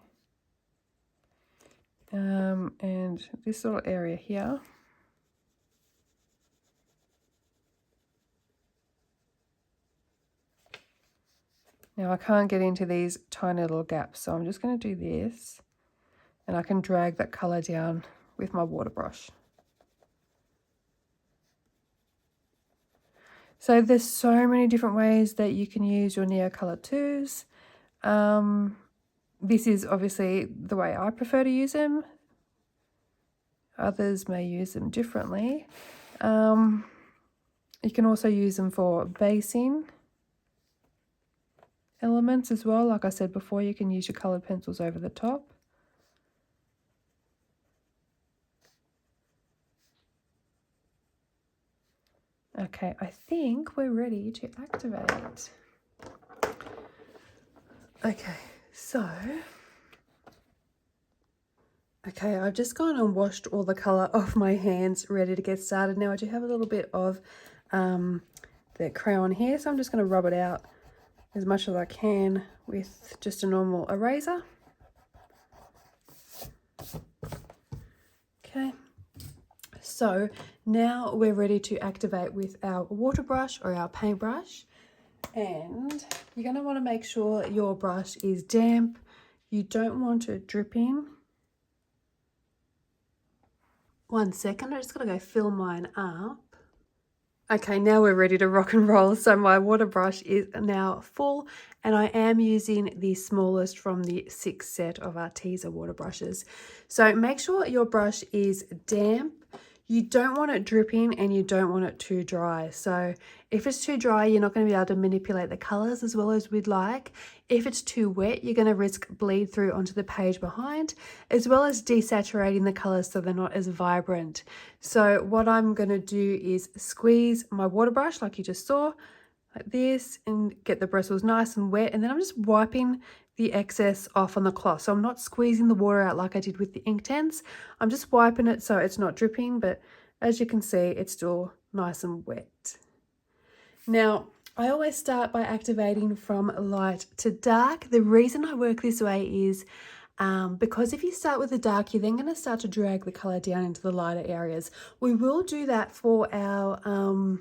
And this little area here. Now I can't get into these tiny little gaps, so I'm just going to do this, and I can drag that colour down with my water brush. So there's so many different ways that you can use your Neocolor IIs. This is obviously the way I prefer to use them. Others may use them differently. You can also use them for basing elements as well. Like I said before, you can use your coloured pencils over the top. Okay, I think we're ready to activate. Okay, so... Okay, I've just gone and washed all the colour off my hands, ready to get started. Now I do have a little bit of the crayon here, so I'm just going to rub it out as much as I can with just a normal eraser. Okay, so now we're ready to activate with our water brush or our paintbrush, and you're going to want to make sure your brush is damp. You don't want it dripping. 1 second, I just gotta go fill mine up. Okay, now we're ready to rock and roll. So my water brush is now full, and I am using the smallest from the 6 set of our teaser water brushes. So make sure your brush is damp. You don't want it dripping and you don't want it too dry. So if it's too dry, you're not going to be able to manipulate the colors as well as we'd like. If it's too wet, you're going to risk bleed through onto the page behind, as well as desaturating the colors so they're not as vibrant. So what I'm going to do is squeeze my water brush like you just saw, like this, and get the bristles nice and wet, and then I'm just wiping the excess off on the cloth. So I'm not squeezing the water out like I did with the Inktense. I'm just wiping it so it's not dripping, but as you can see, it's still nice and wet. Now, I always start by activating from light to dark. The reason I work this way is because if you start with the dark, you're then going to start to drag the colour down into the lighter areas. We will do that for our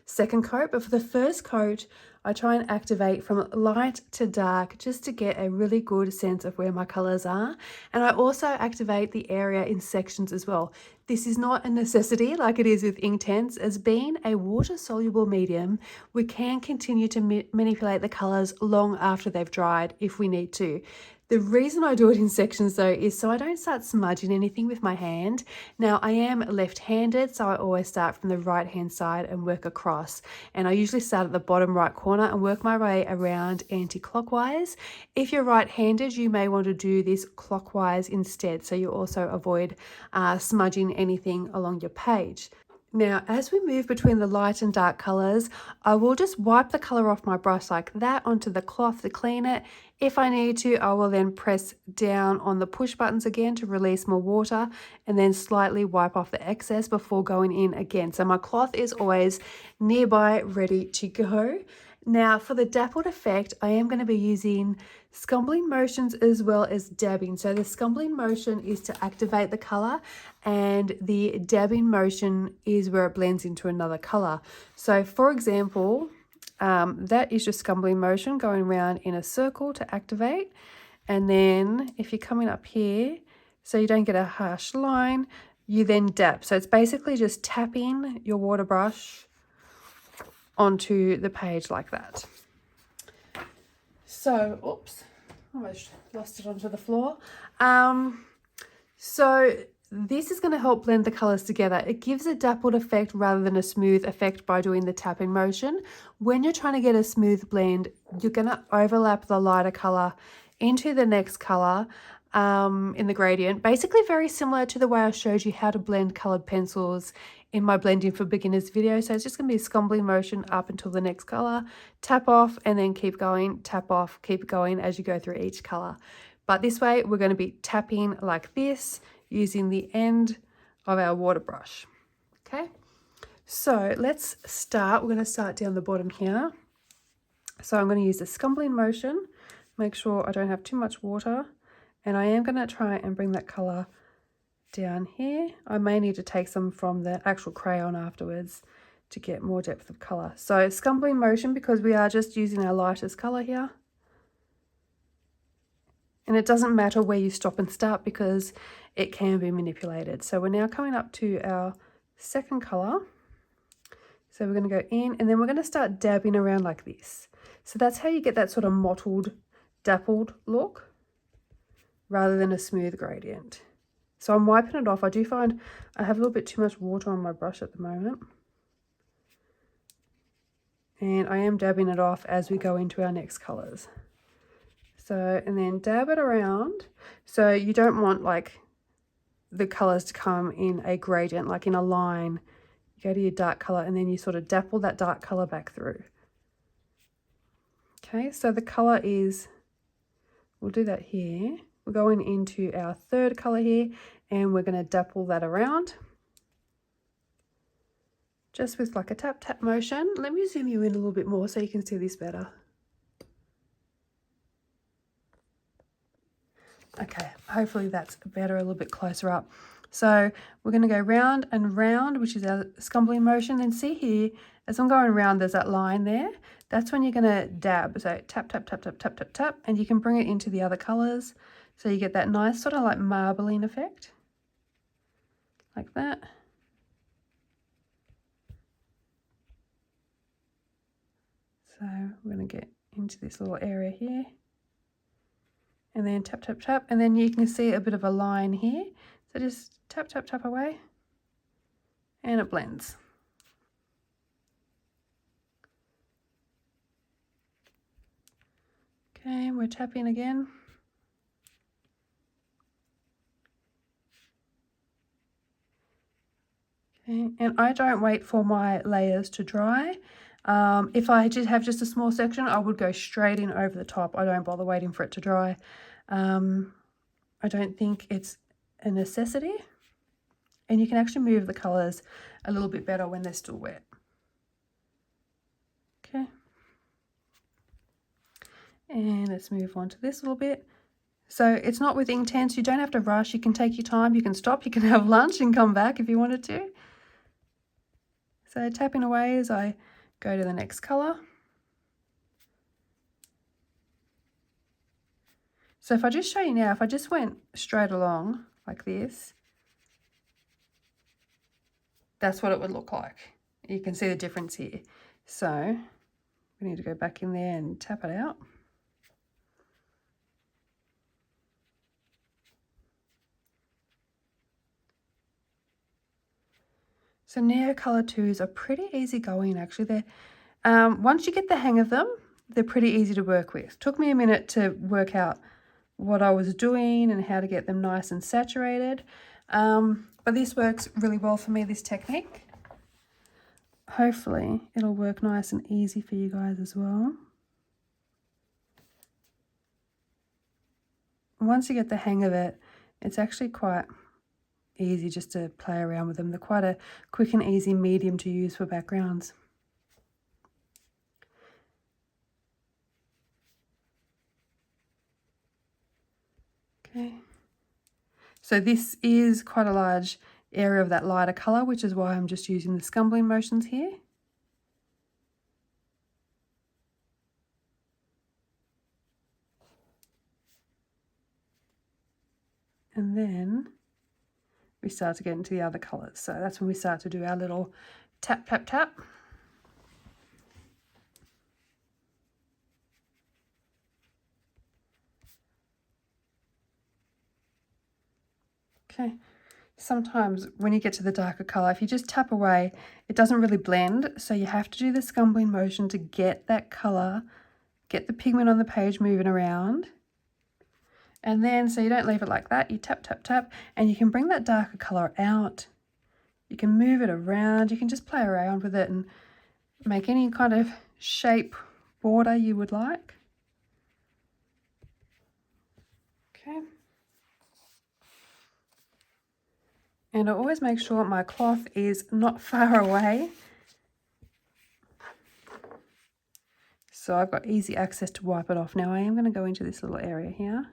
second coat, but for the first coat, I try and activate from light to dark just to get a really good sense of where my colours are. And I also activate the area in sections as well. This is not a necessity like it is with Inktense. As being a water-soluble medium, we can continue to manipulate the colours long after they've dried if we need to. The reason I do it in sections though is so I don't start smudging anything with my hand. Now I am left-handed, so I always start from the right-hand side and work across. And I usually start at the bottom right corner and work my way around anti-clockwise. If you're right-handed, you may want to do this clockwise instead, so you also avoid smudging anything along your page. Now, as we move between the light and dark colours, I will just wipe the colour off my brush like that onto the cloth to clean it. If I need to, I will then press down on the push buttons again to release more water, and then slightly wipe off the excess before going in again. So my cloth is always nearby, ready to go. Now for the dappled effect, I am going to be using scumbling motions as well as dabbing. So the scumbling motion is to activate the colour, and the dabbing motion is where it blends into another colour. So for example, that is your scumbling motion going around in a circle to activate. And then if you're coming up here, so you don't get a harsh line, you then dab. So it's basically just tapping your water brush onto the page like that. So, oops, almost lost it onto the floor. So this is going to help blend the colors together. It gives a dappled effect rather than a smooth effect by doing the tapping motion. When you're trying to get a smooth blend, you're going to overlap the lighter color into the next color in the gradient. Basically very similar to the way I showed you how to blend colored pencils in my blending for beginners video. So it's just going to be a scumbling motion up until the next color, tap off, and then keep going, tap off, keep going as you go through each color. But this way we're going to be tapping like this using the end of our water brush. Okay, so let's start. We're going to start down the bottom here. So I'm going to use the scumbling motion, make sure I don't have too much water, and I am going to try and bring that color down here. I may need to take some from the actual crayon afterwards to get more depth of color. So scumbling motion, because we are just using our lightest color here. And it doesn't matter where you stop and start because it can be manipulated. So we're now coming up to our second color. So we're going to go in and then we're going to start dabbing around like this. So that's how you get that sort of mottled, dappled look rather than a smooth gradient. So I'm wiping it off. I do find I have a little bit too much water on my brush at the moment. And I am dabbing it off as we go into our next colors. So, and then dab it around. So you don't want like the colors to come in a gradient, like in a line. You go to your dark color and then you sort of dapple that dark color back through. Okay, so the color is, we'll do that here. We're going into our third color here and we're going to dapple that around. Just with like a tap tap motion. Let me zoom you in a little bit more so you can see this better. Okay, hopefully that's better, a little bit closer up. So we're going to go round and round, which is our scumbling motion. And see here, as I'm going around, there's that line there. That's when you're going to dab. So tap, tap, tap, tap, tap, tap, tap. And you can bring it into the other colors. So you get that nice sort of like marbling effect. Like that. So we're going to get into this little area here. And then tap, tap, tap. And then you can see a bit of a line here. So just tap, tap, tap away. And it blends. Okay, we're tapping again. Okay, and I don't wait for my layers to dry. If I just have just a small section, I would go straight in over the top. I don't bother waiting for it to dry. I don't think it's a necessity. And you can actually move the colors a little bit better when they're still wet. Okay. And let's move on to this a little bit. So it's not with Inktense. You don't have to rush. You can take your time. You can stop. You can have lunch and come back if you wanted to. So tapping away as I go to the next color. So if I just show you now, if I just went straight along like this, that's what it would look like. You can see the difference here. So we need to go back in there and tap it out. So Neocolor IIs are pretty easy going actually. They're, once you get the hang of them, they're pretty easy to work with. Took me a minute to work out what I was doing and how to get them nice and saturated. But this works really well for me, this technique. Hopefully it'll work nice and easy for you guys as well. Once you get the hang of it, it's actually quite easy just to play around with them. They're quite a quick and easy medium to use for backgrounds. Okay, so this is quite a large area of that lighter color, which is why I'm just using the scumbling motions here. And then we start to get into the other colours. So that's when we start to do our little tap, tap, tap. Okay, sometimes when you get to the darker colour, if you just tap away, it doesn't really blend. So you have to do the scumbling motion to get that colour, get the pigment on the page moving around. And then, so you don't leave it like that, you tap, tap, tap, and you can bring that darker colour out. You can move it around, you can just play around with it and make any kind of shape border you would like. Okay. And I always make sure my cloth is not far away. So I've got easy access to wipe it off. Now I am going to go into this little area here.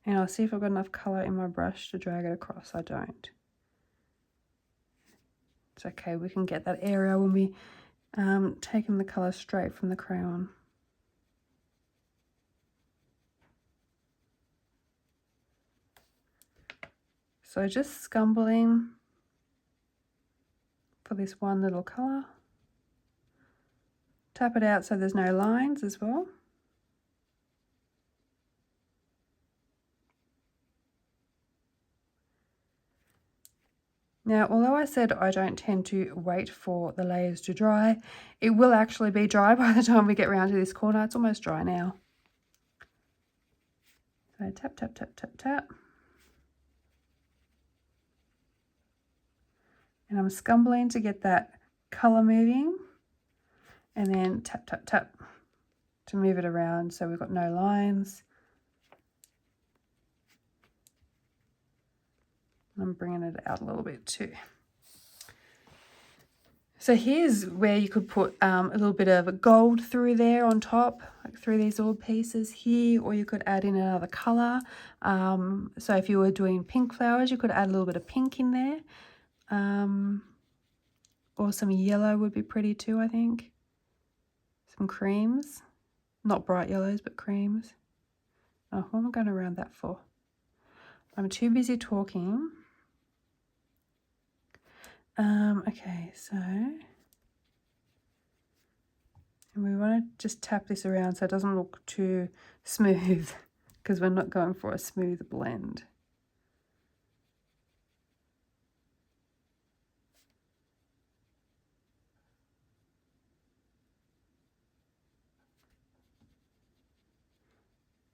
And I'll see if I've got enough colour in my brush to drag it across. I don't. It's okay, we can get that area when we taking the colour straight from the crayon. So just scumbling for this one little colour. Tap it out so there's no lines as well. Now, although I said I don't tend to wait for the layers to dry, it will actually be dry by the time we get around to this corner. It's almost dry now. So tap, tap, tap, tap, tap. And I'm scumbling to get that colour moving. And then tap, tap, tap to move it around so we've got no lines. I'm bringing it out a little bit too. So here's where you could put a little bit of gold through there on top, like through these little pieces here, or you could add in another colour. So if you were doing pink flowers, you could add a little bit of pink in there. Or some yellow would be pretty too, I think. Some creams. Not bright yellows, but creams. Oh, what am I going around that for? I'm too busy talking. Okay, so, and we want to just tap this around so it doesn't look too smooth because we're not going for a smooth blend.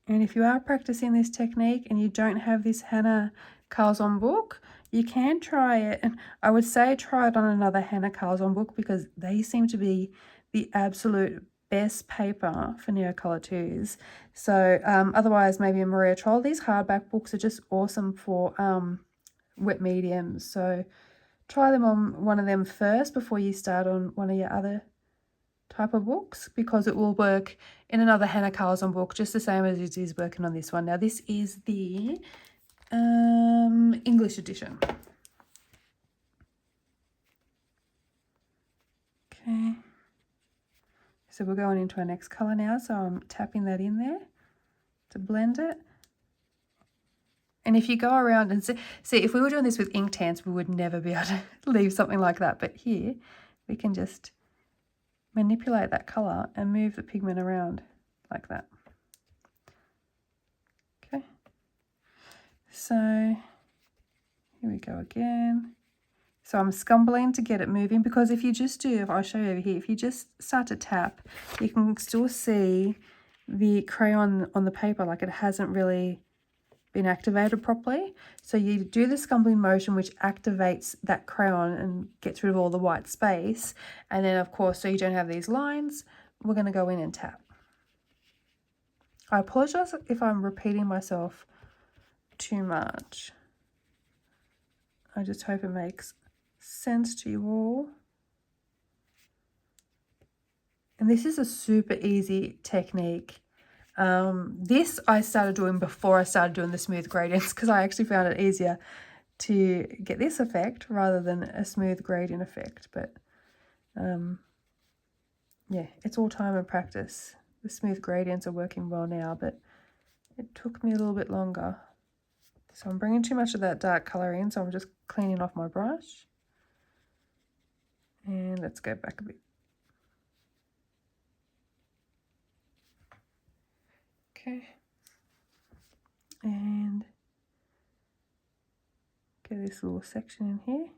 And if you are practicing this technique and you don't have this Hannah Carlson book, you can try it. And I would say try it on another Hannah Carlson book because they seem to be the absolute best paper for Neocolor IIs. So otherwise, maybe a Maria Troll. These hardback books are just awesome for wet mediums. So try them on one of them first before you start on one of your other type of books, because it will work in another Hannah Carlson book just the same as it is working on this one. Now this is the English edition. Okay, so we're going into our next colour now, so I'm tapping that in there to blend it. And if you go around and see if we were doing this with Inktense, we would never be able to leave something like that, but here we can just manipulate that colour and move the pigment around like that. Okay, so here we go again. So I'm scumbling to get it moving, because if you just do, if I'll show you over here, if you just start to tap, you can still see the crayon on the paper, like it hasn't really been activated properly. So you do the scumbling motion, which activates that crayon and gets rid of all the white space. And then of course, so you don't have these lines, we're going to go in and tap. I apologize if I'm repeating myself too much. I just hope it makes sense to you all. And this is a super easy technique. This I started doing before I started doing the smooth gradients, because I actually found it easier to get this effect rather than a smooth gradient effect. But yeah, it's all time and practice. The smooth gradients are working well now, but it took me a little bit longer. So I'm bringing too much of that dark colour in, so I'm just cleaning off my brush. And let's go back a bit. Okay. And get this little section in here.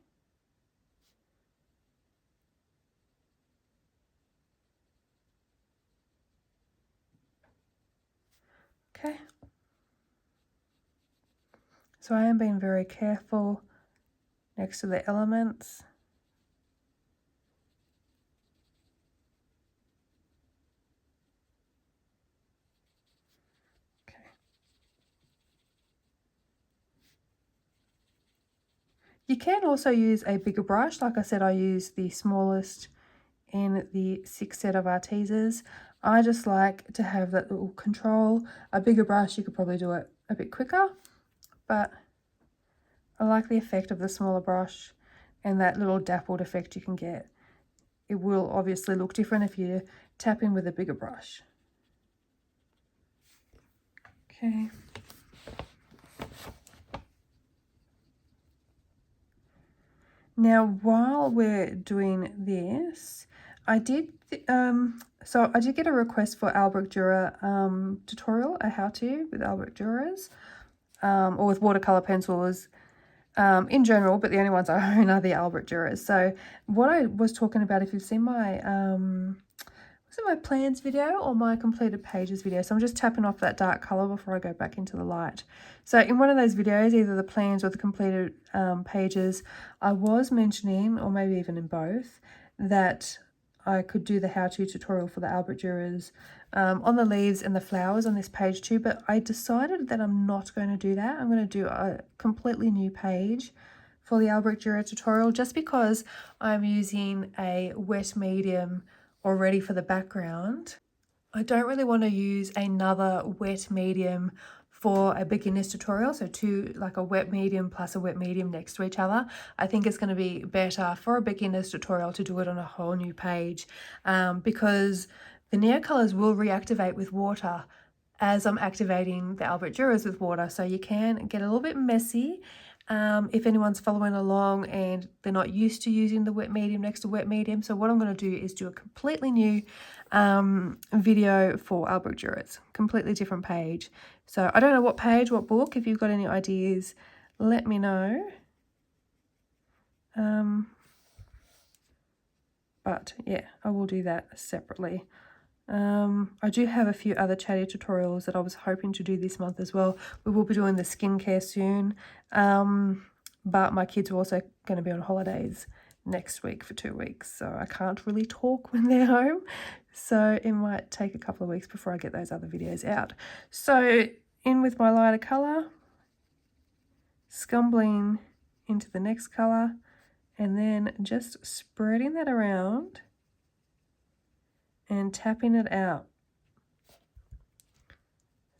Okay. So I am being very careful next to the elements. Okay. You can also use a bigger brush. Like I said, I use the smallest in the 6 set of Artisas. I just like to have that little control. A bigger brush, you could probably do it a bit quicker, but I like the effect of the smaller brush and that little dappled effect you can get. It will obviously look different if you tap in with a bigger brush. Okay. Now, while we're doing this, I did get a request for Albrecht Dürer tutorial, a how-to with Albrecht Dürers, or with watercolor pencils in general, but the only ones I own are the Albrecht Dürers. So what I was talking about, if you've seen my was it my plans video or my completed pages video? So I'm just tapping off that dark color before I go back into the light. So in one of those videos, either the plans or the completed pages, I was mentioning, or maybe even in both, that I could do the how-to tutorial for the Albrecht Dürers on the leaves and the flowers on this page too, but I decided that I'm not going to do that. I'm going to do a completely new page for the Albrecht Dürer tutorial, just because I'm using a wet medium already for the background. I don't really want to use another wet medium for a beginner's tutorial, so like a wet medium plus a wet medium next to each other. I think it's going to be better for a beginner's tutorial to do it on a whole new page, because the Neocolors will reactivate with water as I'm activating the Albrecht Dürers with water, so you can get a little bit messy. If anyone's following along and they're not used to using the wet medium next to wet medium. So what I'm going to do is do a completely new video for Albrecht Dürers, completely different page. So I don't know what page, what book. If you've got any ideas, let me know. But yeah, I will do that separately. I do have a few other chatty tutorials that I was hoping to do this month as well. We will be doing the skincare soon, but my kids are also going to be on holidays next week for 2 weeks, so I can't really talk when they're home, so it might take a couple of weeks before I get those other videos out. So in with my lighter colour, scumbling into the next colour, and then just spreading that around and tapping it out.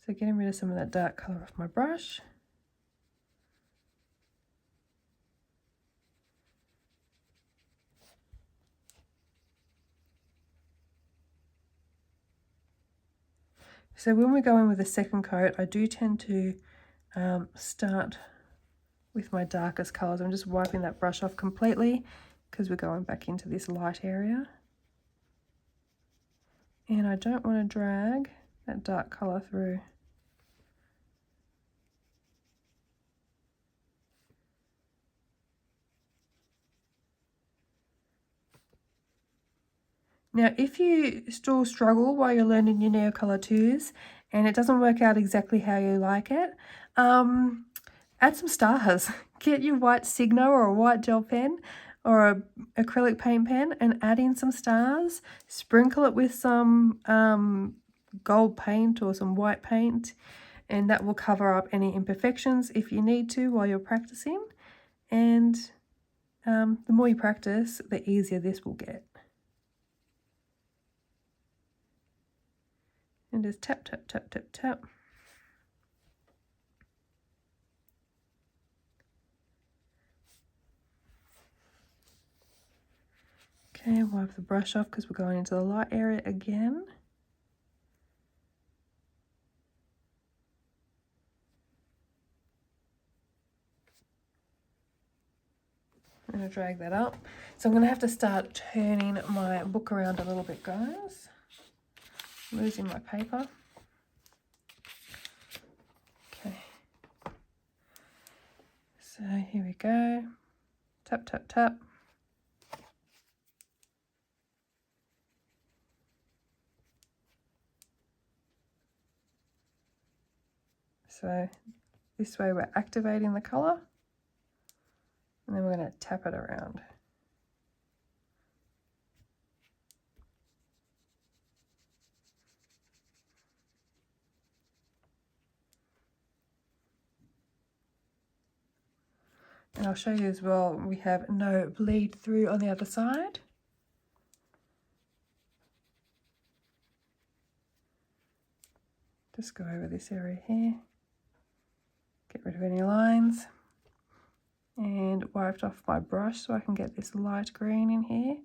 So getting rid of some of that dark colour off my brush. So when we go in with a second coat, I do tend to start with my darkest colours. I'm just wiping that brush off completely because we're going back into this light area. And I don't want to drag that dark colour through. Now, if you still struggle while you're learning your Neocolor IIs and it doesn't work out exactly how you like it, add some stars. Get your white Signo or a white gel pen or an acrylic paint pen and add in some stars. Sprinkle it with some gold paint or some white paint, and that will cover up any imperfections if you need to while you're practicing. And the more you practice, the easier this will get. And just tap, tap, tap, tap, tap. Okay, wipe the brush off because we're going into the light area again. I'm going to drag that up. So I'm going to have to start turning my book around a little bit, guys. Losing my paper. Okay. So here we go. Tap, tap, tap. So this way we're activating the colour, and then we're going to tap it around. And I'll show you as well, we have no bleed through on the other side. Just go over this area here, get rid of any lines, and wiped off my brush so I can get this light green in here.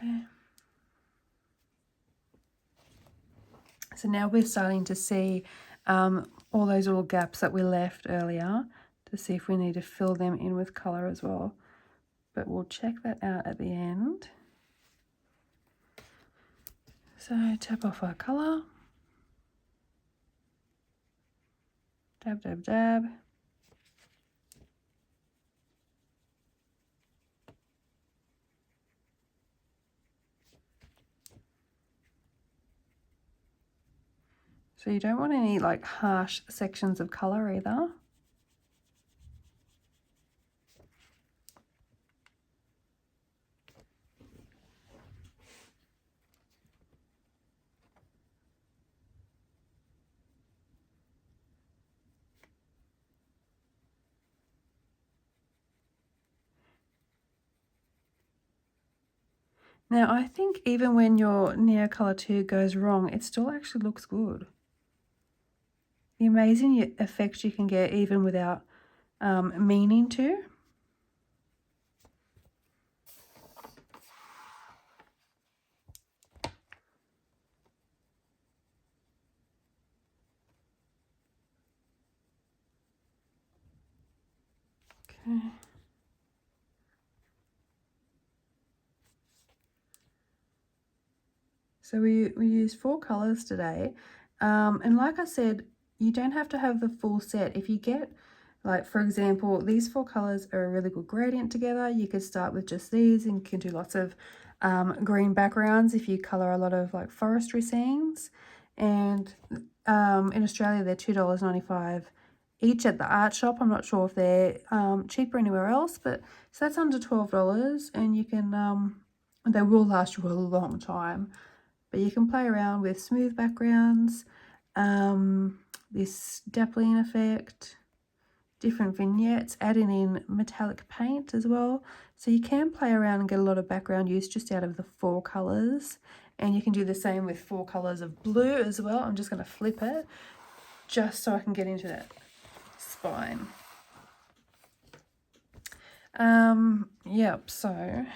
Okay. So now we're starting to see all those little gaps that we left earlier, to see if we need to fill them in with colour as well. But we'll check that out at the end. So tap off our colour. Dab, dab, dab. So you don't want any like harsh sections of colour either. Now I think even when your Neocolor II goes wrong, it still actually looks good. The amazing effects you can get even without meaning to. Okay. So we used 4 colours today. And like I said, you don't have to have the full set. If you get, like for example, these 4 colours are a really good gradient together, you could start with just these and you can do lots of green backgrounds if you colour a lot of like forestry scenes. And in Australia they're $2.95 each at the art shop. I'm not sure if they're cheaper anywhere else, but so that's under $12, and you can they will last you a long time. But you can play around with smooth backgrounds, this dappling effect, different vignettes, adding in metallic paint as well. So you can play around and get a lot of background use just out of the 4 colours. And you can do the same with 4 colours of blue as well. I'm just going to flip it just so I can get into that spine. Yep, so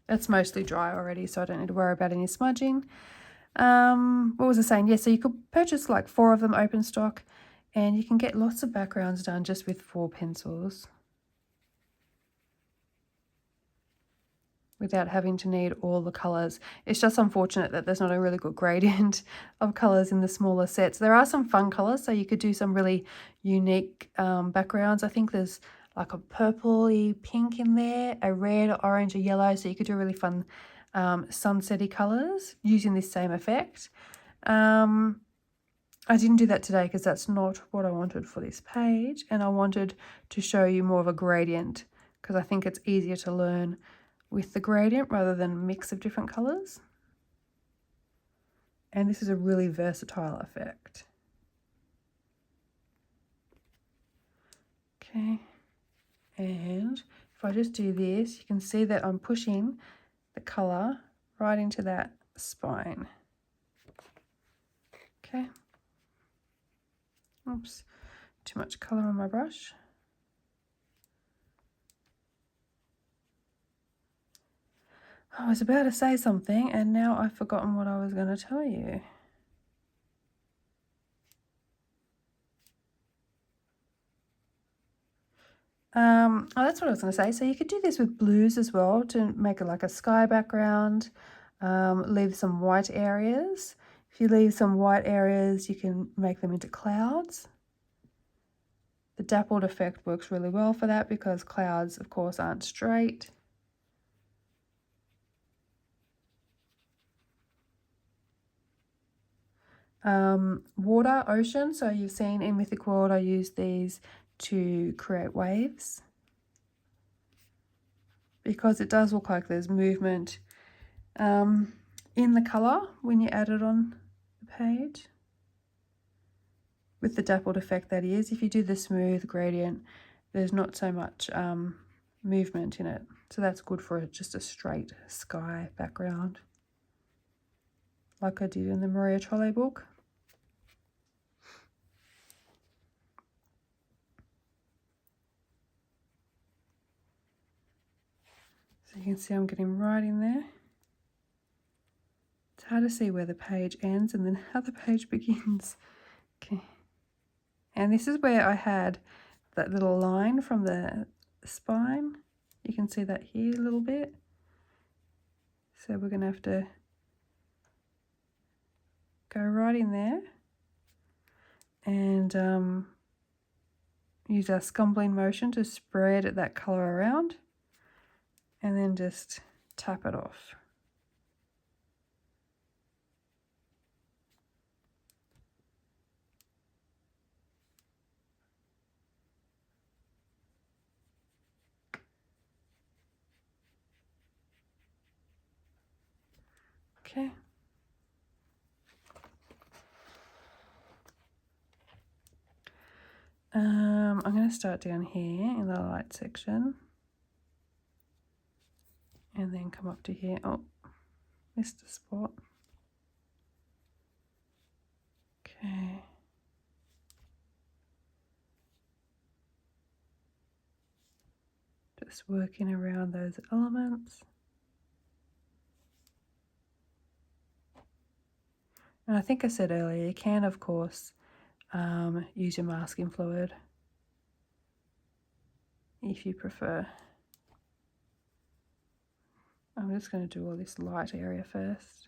that's mostly dry already, so I don't need to worry about any smudging. What was I saying? Yeah, so you could purchase like 4 of them open stock, and you can get lots of backgrounds done just with 4 pencils without having to need all the colours. It's just unfortunate that there's not a really good gradient of colours in the smaller sets. There are some fun colours, so you could do some really unique backgrounds. I think there's like a purpley pink in there, a red, orange, a yellow, so you could do a really fun sunsetty colours using this same effect. I didn't do that today because that's not what I wanted for this page, and I wanted to show you more of a gradient because I think it's easier to learn with the gradient rather than a mix of different colours. And this is a really versatile effect. Okay, and if I just do this, you can see that I'm pushing the colour right into that spine. Okay. Oops, too much colour on my brush. I was about to say something and now I've forgotten what I was going to tell you. Oh, that's what I was going to say. So you could do this with blues as well to make it like a sky background, leave some white areas. If you leave some white areas, you can make them into clouds. The dappled effect works really well for that because clouds, of course, aren't straight. Water, ocean. So you've seen in Mythic World, I use these to create waves because it does look like there's movement in the colour when you add it on the page. With the dappled effect, that is. If you do the smooth gradient, there's not so much movement in it. So that's good for just a straight sky background, like I did in the Maria Trolle book. So you can see I'm getting right in there. It's hard to see where the page ends and then how the page begins. Okay. And this is where I had that little line from the spine. You can see that here a little bit. So we're going to have to go right in there and use our scumbling motion to spread that colour around and then just tap it off. Okay. I'm going to start down here in the light section and then come up to here. Oh, missed a spot. Okay. Just working around those elements. And I think I said earlier, you can, of course, use your masking fluid if you prefer. I'm just going to do all this light area first.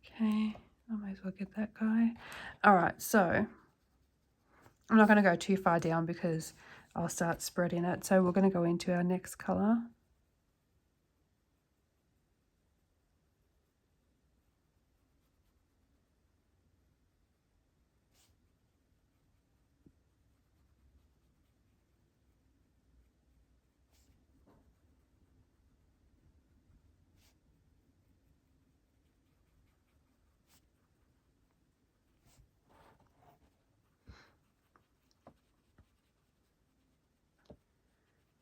Okay, I might as well get that guy. All right, so I'm not going to go too far down because I'll start spreading it. So we're going to go into our next colour.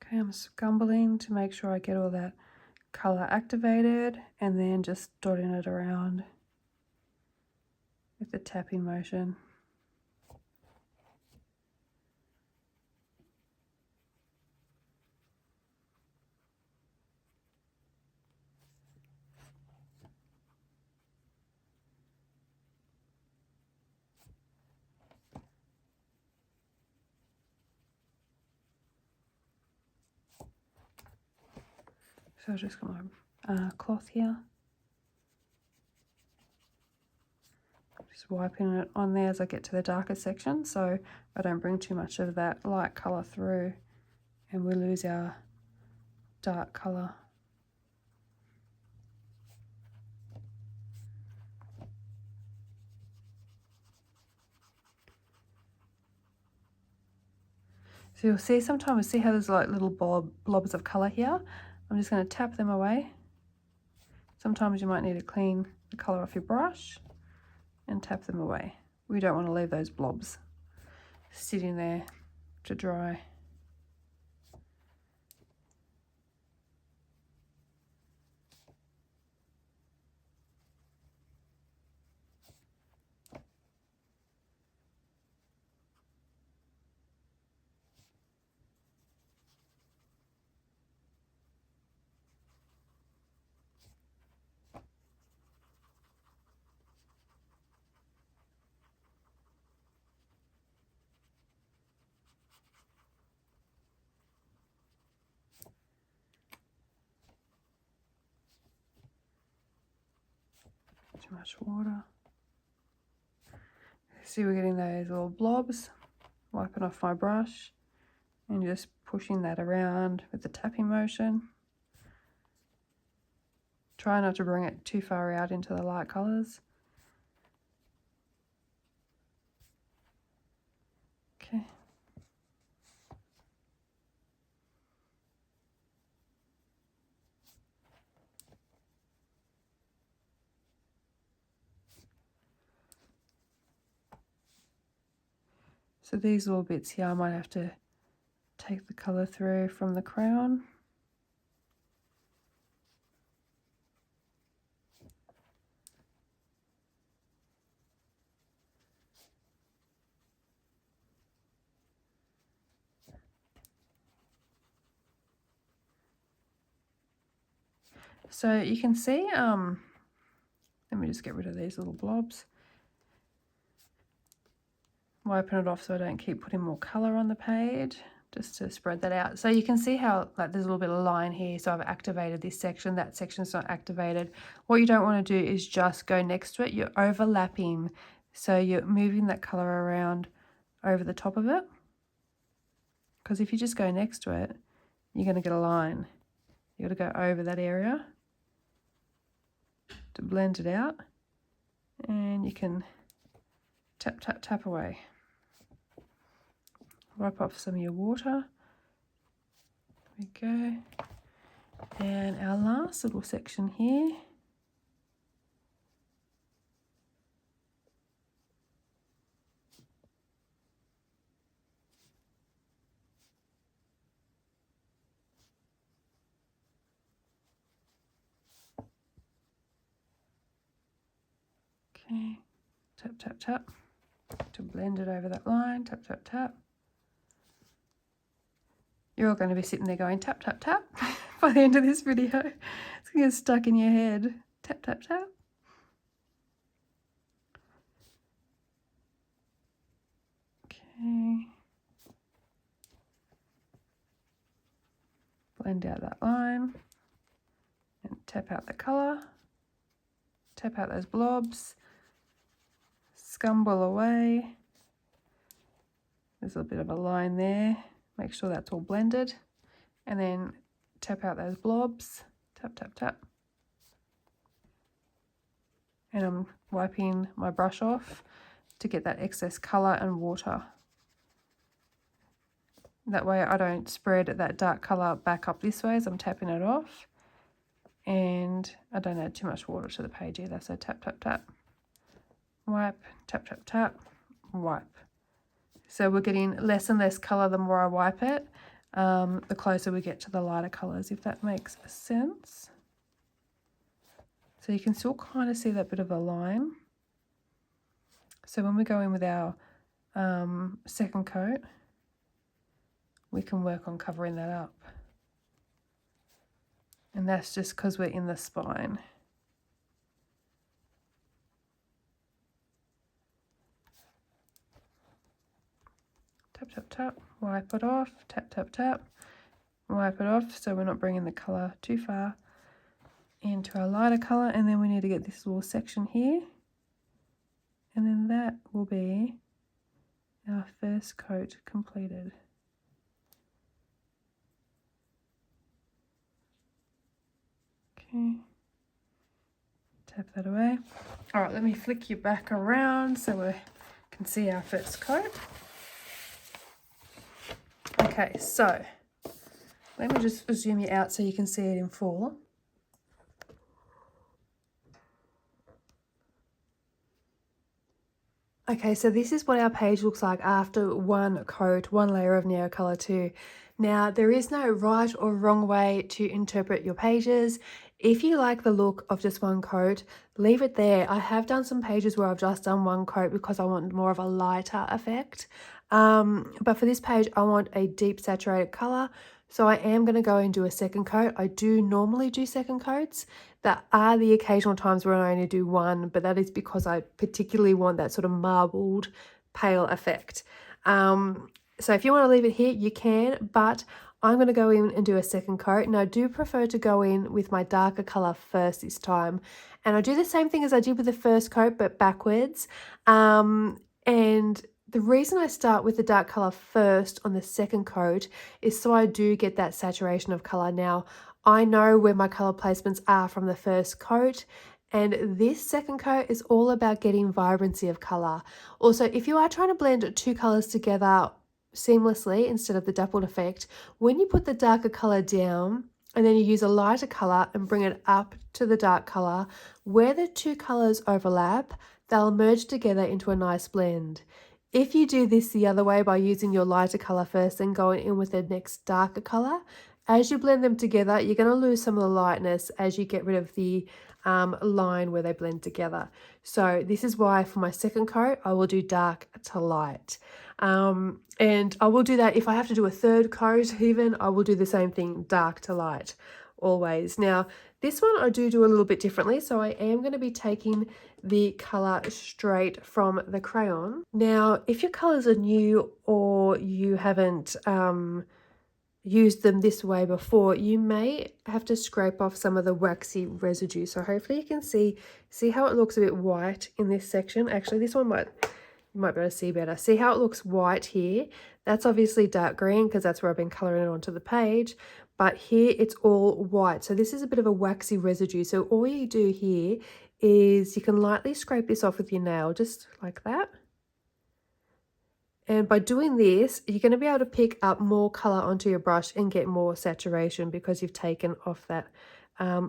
Okay, I'm scumbling to make sure I get all that colour activated and then just dotting it around with the tapping motion. So I've just got my cloth here. Just wiping it on there as I get to the darker section so I don't bring too much of that light colour through and we lose our dark colour. So you'll see sometimes, see how there's like little blobs of colour here? I'm just going to tap them away. Sometimes you might need to clean the colour off your brush and tap them away. We don't want to leave those blobs sitting there to dry. Too much water. See, we're getting those little blobs. Wiping off my brush and just pushing that around with the tapping motion. Try not to bring it too far out into the light colours. Okay. So these little bits here, I might have to take the colour through from the crayon. So you can see, let me just get rid of these little blobs. Wiping it off so I don't keep putting more colour on the page, just to spread that out. So you can see how like there's a little bit of line here, so I've activated this section, that section's not activated. What you don't want to do is just go next to it, you're overlapping, so you're moving that colour around over the top of it. Because if you just go next to it, you're going to get a line. You've got to go over that area to blend it out, and you can tap, tap, tap away. Wipe off some of your water. There we go. And our last little section here. Okay, tap, tap, tap to blend it over that line, tap, tap, tap. You're all going to be sitting there going tap, tap, tap by the end of this video. It's going to get stuck in your head. Tap, tap, tap. Okay. Blend out that line and tap out the colour. Tap out those blobs. Scumble away. There's a bit of a line there. Make sure that's all blended. And then tap out those blobs. Tap, tap, tap. And I'm wiping my brush off to get that excess colour and water. That way I don't spread that dark colour back up this way as I'm tapping it off. And I don't add too much water to the page either. So tap, tap, tap. Wipe, tap, tap, tap, wipe. So we're getting less and less colour the more I wipe it, the closer we get to the lighter colours, if that makes sense. So you can still kind of see that bit of a line. So when we go in with our second coat, we can work on covering that up. And that's just because we're in the spine. Tap, tap, tap, wipe it off, tap, tap, tap, wipe it off so we're not bringing the colour too far into our lighter colour. And then we need to get this little section here And then that will be our first coat completed. Okay, tap that away. All right, let me flick you back around so we can see our first coat. Okay, so let me just zoom you out so you can see it in full. Okay, so this is what our page looks like after one coat, one layer of Neocolor II. Now, there is no right or wrong way to interpret your pages. If you like the look of just one coat, leave it there. I have done some pages where I've just done one coat because I want more of a lighter effect. But for this page, I want a deep saturated color. So I am going to go and do a second coat. I do normally do second coats. There are the occasional times where I only do one, but that is because I particularly want that sort of marbled pale effect. So if you want to leave it here, you can, but I'm going to go in and do a second coat. And I do prefer to go in with my darker color first this time. And I do the same thing as I did with the first coat, but backwards. And the reason I start with the dark color first on the second coat is so I do get that saturation of color. Now, I know where my color placements are from the first coat, and this second coat is all about getting vibrancy of color. Also, if you are trying to blend two colors together seamlessly instead of the dappled effect, when you put the darker color down and then you use a lighter color and bring it up to the dark color, where the two colors overlap, they'll merge together into a nice blend. If you do this the other way by using your lighter color first and going in with the next darker color, as you blend them together, you're going to lose some of the lightness as you get rid of the line where they blend together. So this is why for my second coat, I will do dark to light. And I will do that if I have to do a third coat even, I will do the same thing, dark to light, always. Now, this one I do a little bit differently. So I am going to be taking the color straight from the crayon. Now, if your colors are new or you haven't used them this way before, you may have to scrape off some of the waxy residue. So hopefully you can see how it looks a bit white in this section. Actually, this one you might be able to see better. See how it looks white here? That's obviously dark green because that's where I've been coloring it onto the page. But here it's all white. So this is a bit of a waxy residue. So all you do here is you can lightly scrape this off with your nail, just like that. And by doing this, you're going to be able to pick up more color onto your brush and get more saturation because you've taken off that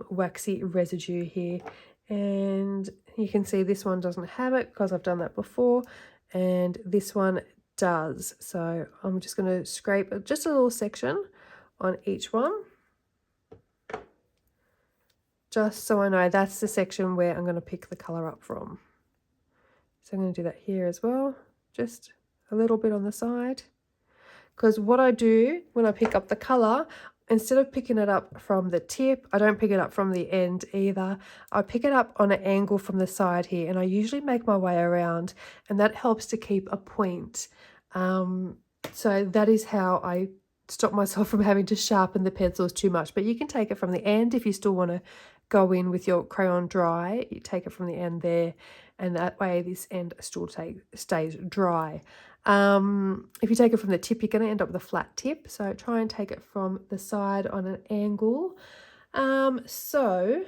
waxy residue here. And you can see this one doesn't have it because I've done that before, and this one does. So I'm just going to scrape just a little section on each one, just so I know that's the section where I'm going to pick the color up from. So I'm going to do that here as well, just a little bit on the side, because what I do when I pick up the color, instead of picking it up from the tip, I don't pick it up from the end either. I pick it up on an angle from the side here, and I usually make my way around, and that helps to keep a point. So that is how I stop myself from having to sharpen the pencils too much. But you can take it from the end if you still want to go in with your crayon dry. You take it from the end there, and that way this end still stays dry. If you take it from the tip, you're going to end up with a flat tip. So try and take it from the side on an angle. So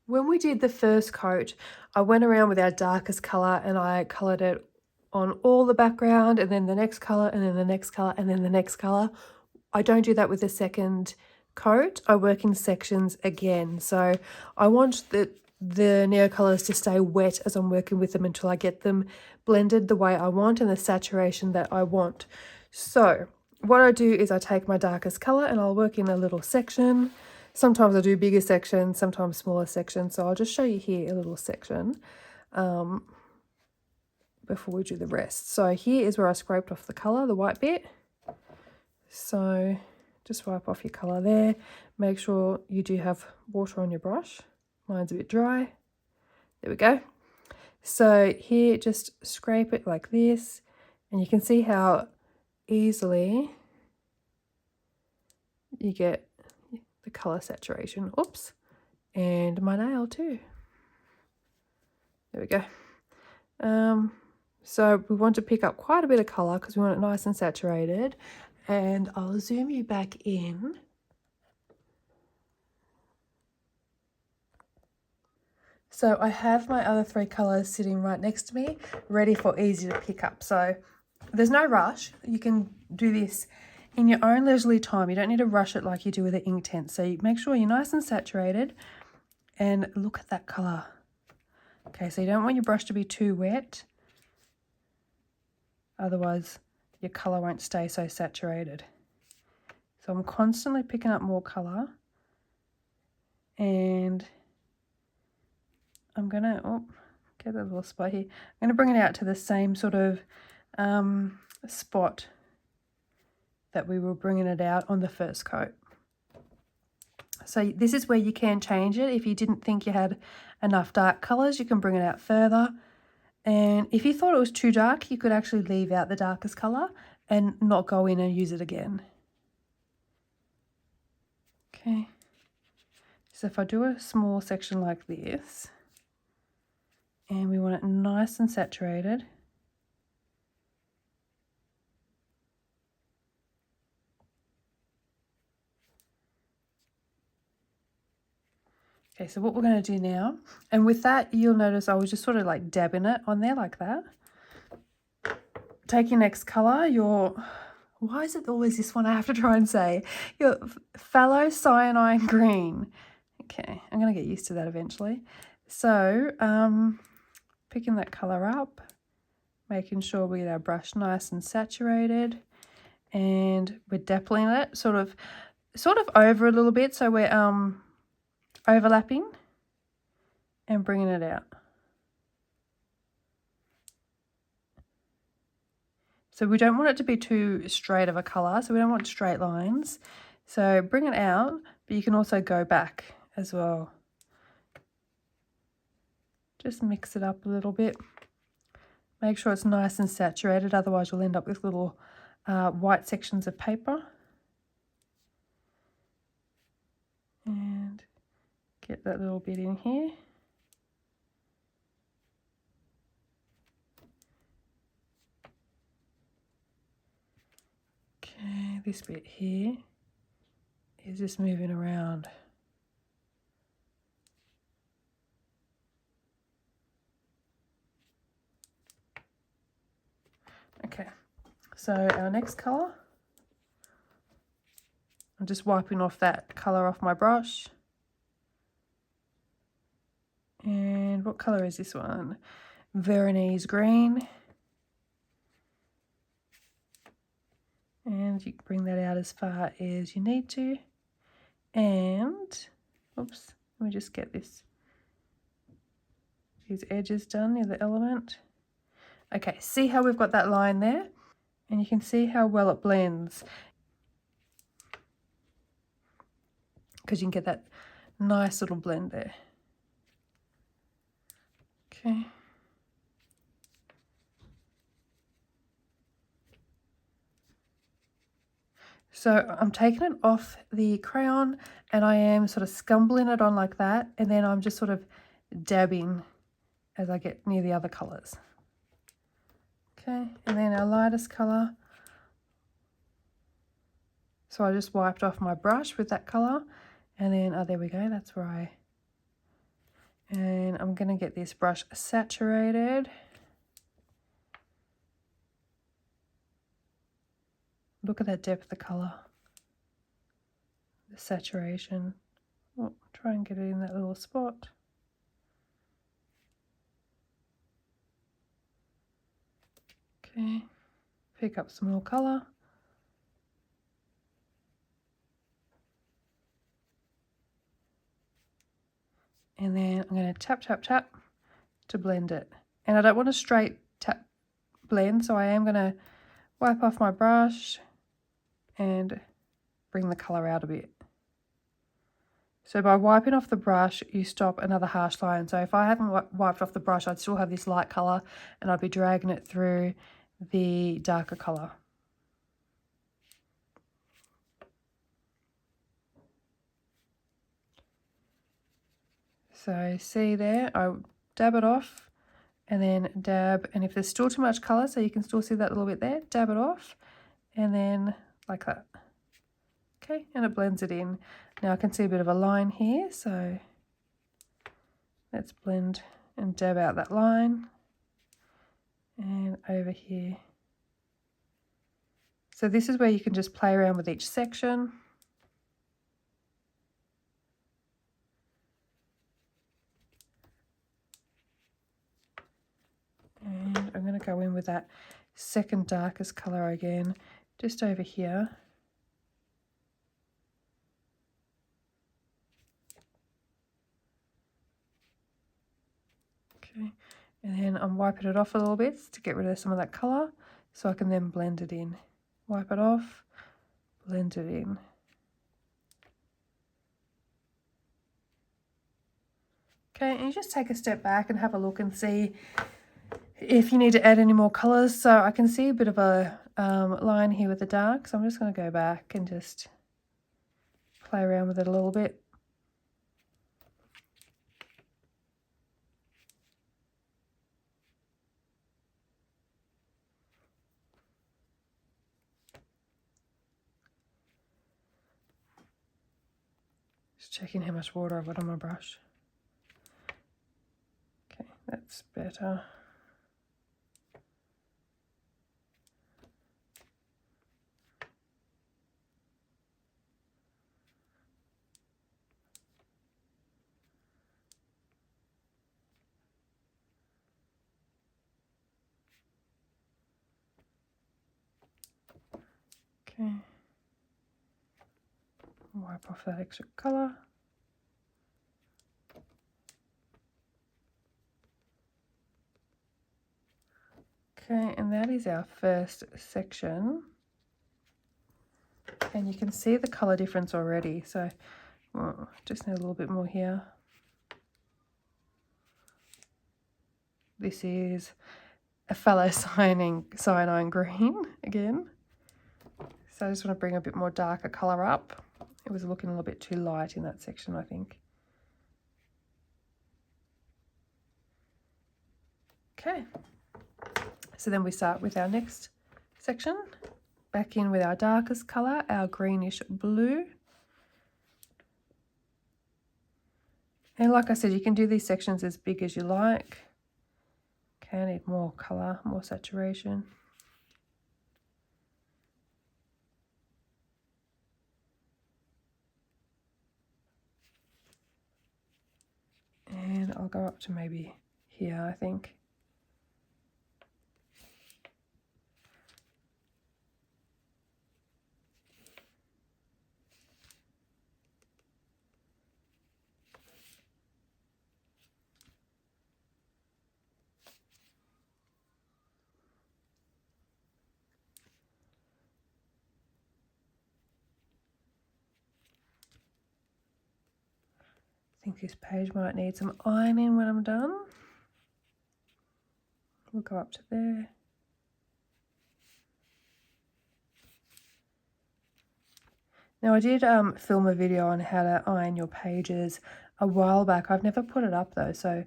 when we did the first coat, I went around with our darkest color and I colored it on all the background, and then the next color, and then the next color, and then the next color. I don't do that with the second coat. I work in sections again. So I want the Neocolors to stay wet as I'm working with them until I get them blended the way I want and the saturation that I want. So what I do is I take my darkest color and I'll work in a little section. Sometimes I do bigger sections, sometimes smaller sections. So I'll just show you here a little section before we do the rest. So here is where I scraped off the color, the white bit. So just wipe off your color there. Make sure you do have water on your brush. Mine's a bit dry. There we go. So here, just scrape it like this, and you can see how easily you get the color saturation. Oops. And my nail too. There we go. So we want to pick up quite a bit of colour because we want it nice and saturated. And I'll zoom you back in. So I have my other 3 colours sitting right next to me, ready for easy to pick up. So there's no rush. You can do this in your own leisurely time. You don't need to rush it like you do with the Inktense. So you make sure you're nice and saturated, and look at that colour. Okay, so you don't want your brush to be too wet. Otherwise, your colour won't stay so saturated. So I'm constantly picking up more colour, and I'm gonna, oh, get that little spot here. I'm gonna bring it out to the same sort of spot that we were bringing it out on the first coat. So this is where you can change it. If you didn't think you had enough dark colours, you can bring it out further. And if you thought it was too dark, you could actually leave out the darkest colour and not go in and use it again. Okay. So if I do a small section like this, and we want it nice and saturated, okay, so what we're going to do now, and with that, you'll notice I was just sort of like dabbing it on there like that. Take your next colour, why is it always this one I have to try and say? Your phthalo cyanine green. Okay, I'm going to get used to that eventually. So, picking that colour up, making sure we get our brush nice and saturated, and we're dappling it sort of over a little bit, so we're overlapping and bringing it out. So we don't want it to be too straight of a colour, so we don't want straight lines. So bring it out, but you can also go back as well. Just mix it up a little bit. Make sure it's nice and saturated, otherwise you'll end up with little white sections of paper. And get that little bit in here. Okay, this bit here is just moving around. Okay, so our next colour, I'm just wiping off that colour off my brush. And what colour is this one? Veronese green. And you can bring that out as far as you need to. And, oops, let me just get these edges done near the element. Okay, see how we've got that line there? And you can see how well it blends, because you can get that nice little blend there. Okay. So I'm taking it off the crayon, and I am sort of scumbling it on like that, and then I'm just sort of dabbing as I get near the other colours. Okay, and then our lightest colour. So I just wiped off my brush with that colour, and then, oh, there we go, that's where and I'm going to get this brush saturated. Look at that depth of colour, the saturation. Oh, try and get it in that little spot. Okay, pick up some more colour. And then I'm going to tap, tap, tap to blend it. And I don't want a straight tap blend, so I am going to wipe off my brush and bring the colour out a bit. So by wiping off the brush, you stop another harsh line. So if I haven't wiped off the brush, I'd still have this light colour, and I'd be dragging it through the darker colour. So see there, I dab it off and then dab, and if there's still too much colour, so you can still see that little bit there, dab it off, and then like that. Okay, and it blends it in. Now I can see a bit of a line here, so let's blend and dab out that line, and over here. So this is where you can just play around with each section. And I'm going to go in with that second darkest colour again, just over here. Okay, and then I'm wiping it off a little bit to get rid of some of that colour, so I can then blend it in. Wipe it off, blend it in. Okay, and you just take a step back and have a look and see if you need to add any more colours. So I can see a bit of a line here with the dark, so I'm just going to go back and just play around with it a little bit. Just checking how much water I've got on my brush. Okay, that's better. Okay. Wipe off that extra colour. Okay, and that is our first section. And you can see the colour difference already, so just need a little bit more here. This is a fallow cyanine green again. So I just want to bring a bit more darker colour up. It was looking a little bit too light in that section, I think. Okay, so then we start with our next section. Back in with our darkest colour, our greenish blue. And like I said, you can do these sections as big as you like. Okay, I need more colour, more saturation. And I'll go up to maybe here, I think. I think this page might need some ironing when I'm done. We'll go up to there. Now I did film a video on how to iron your pages a while back. I've never put it up though, so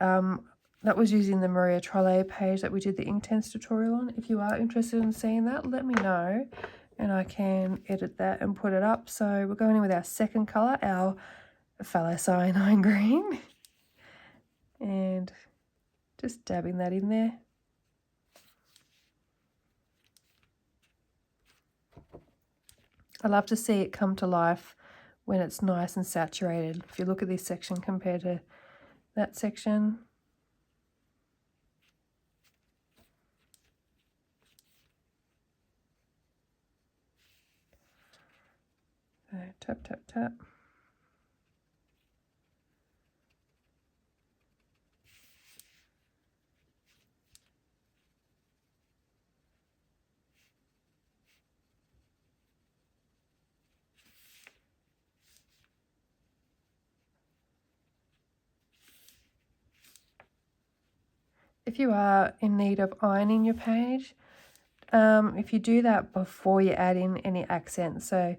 that was using the Maria Trolle page that we did the Inktense tutorial on. If you are interested in seeing that, let me know and I can edit that and put it up. So we're going in with our second colour, our fallow cyanine green, and just dabbing that in there. I love to see it come to life when it's nice and saturated. If you look at this section compared to that section. So tap, tap, tap. If you are in need of ironing your page, if you do that before you add in any accents, so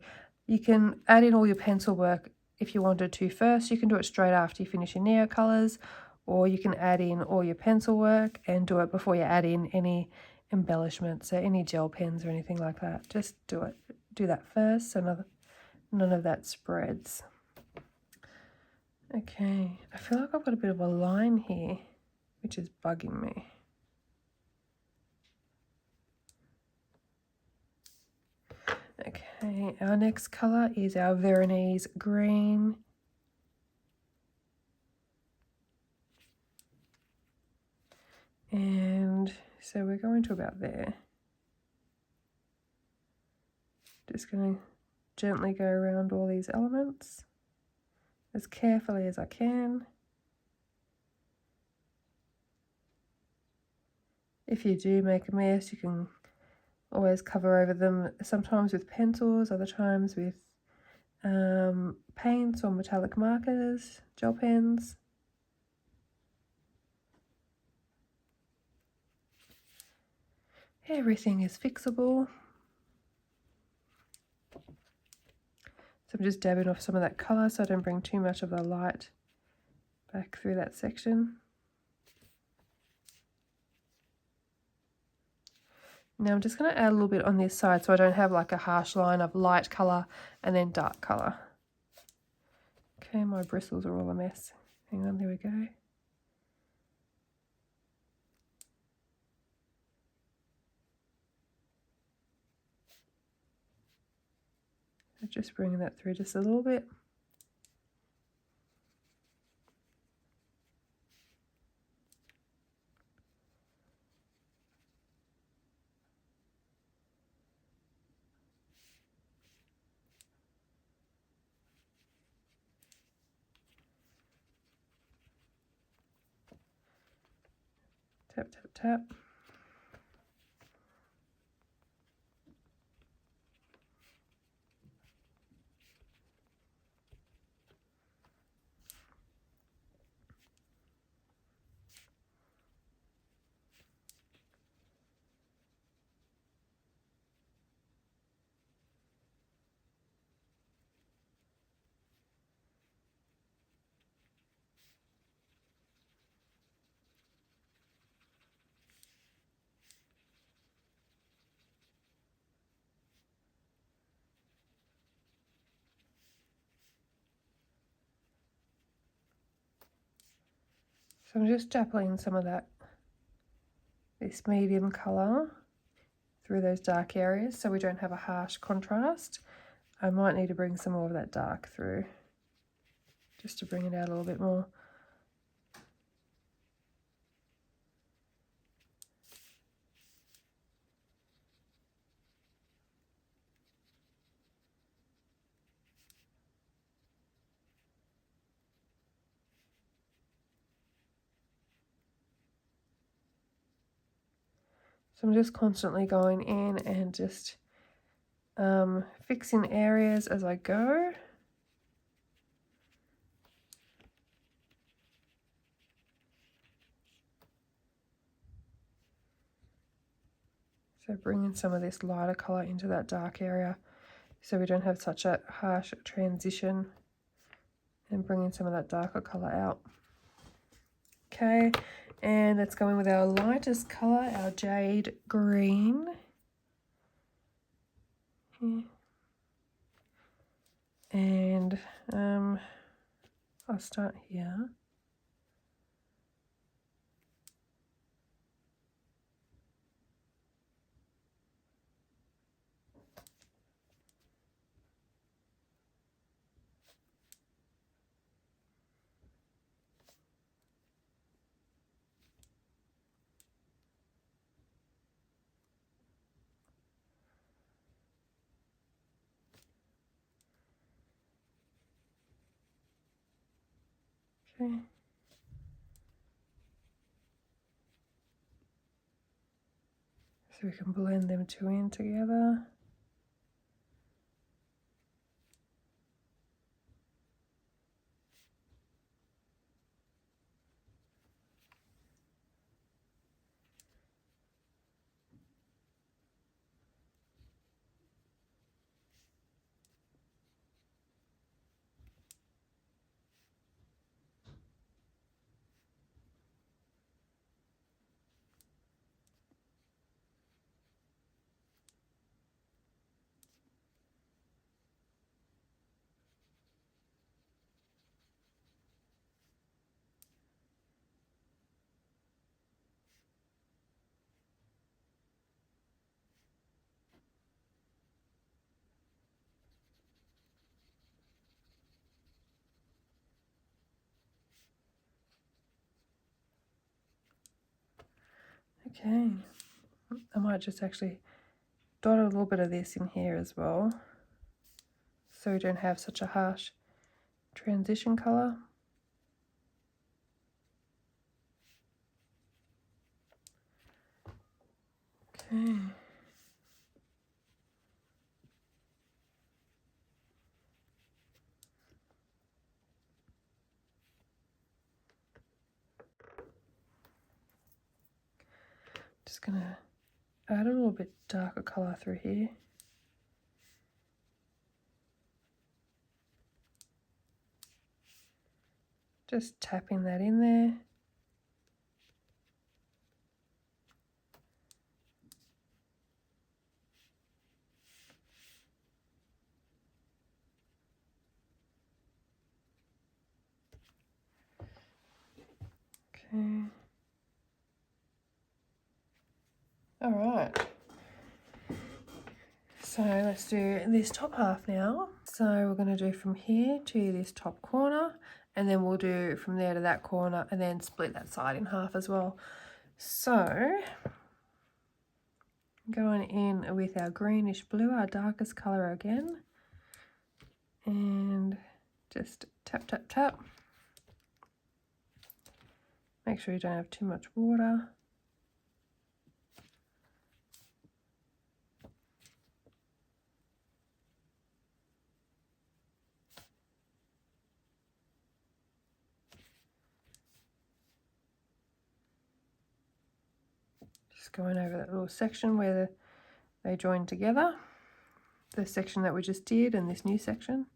you can add in all your pencil work if you wanted to first. You can do it straight after you finish your Neocolors, or you can add in all your pencil work and do it before you add in any embellishments, so any gel pens or anything like that. Just do that first so none of that spreads. Okay, I feel like I've got a bit of a line here, which is bugging me. Okay, our next colour is our Veronese green. And so we're going to about there. Just going to gently go around all these elements as carefully as I can. If you do make a mess, you can always cover over them, sometimes with pencils, other times with paints or metallic markers, gel pens. Everything is fixable. So I'm just dabbing off some of that colour so I don't bring too much of the light back through that section. Now I'm just going to add a little bit on this side so I don't have like a harsh line of light colour and then dark colour. Okay, my bristles are all a mess. Hang on, there we go. Just bringing that through just a little bit. Tap, tap, tap. So I'm just dappling some of this medium colour through those dark areas so we don't have a harsh contrast. I might need to bring some more of that dark through just to bring it out a little bit more. So I'm just constantly going in and just fixing areas as I go. So bringing some of this lighter colour into that dark area so we don't have such a harsh transition, and bringing some of that darker colour out. Okay, and let's go in with our lightest colour, our jade green. Here. And I'll start here. Okay. So we can blend them two in together. Okay, I might just actually dot a little bit of this in here as well, so we don't have such a harsh transition colour. Okay. Just gonna add a little bit darker colour through here. Just tapping that in there. Okay. All right. So let's do this top half now. So we're going to do from here to this top corner, and then we'll do from there to that corner, and then split that side in half as well. So going in with our greenish blue, our darkest colour again, and just tap, tap, tap. Make sure you don't have too much water. Just going over that little section where they join together, the section that we just did and this new section.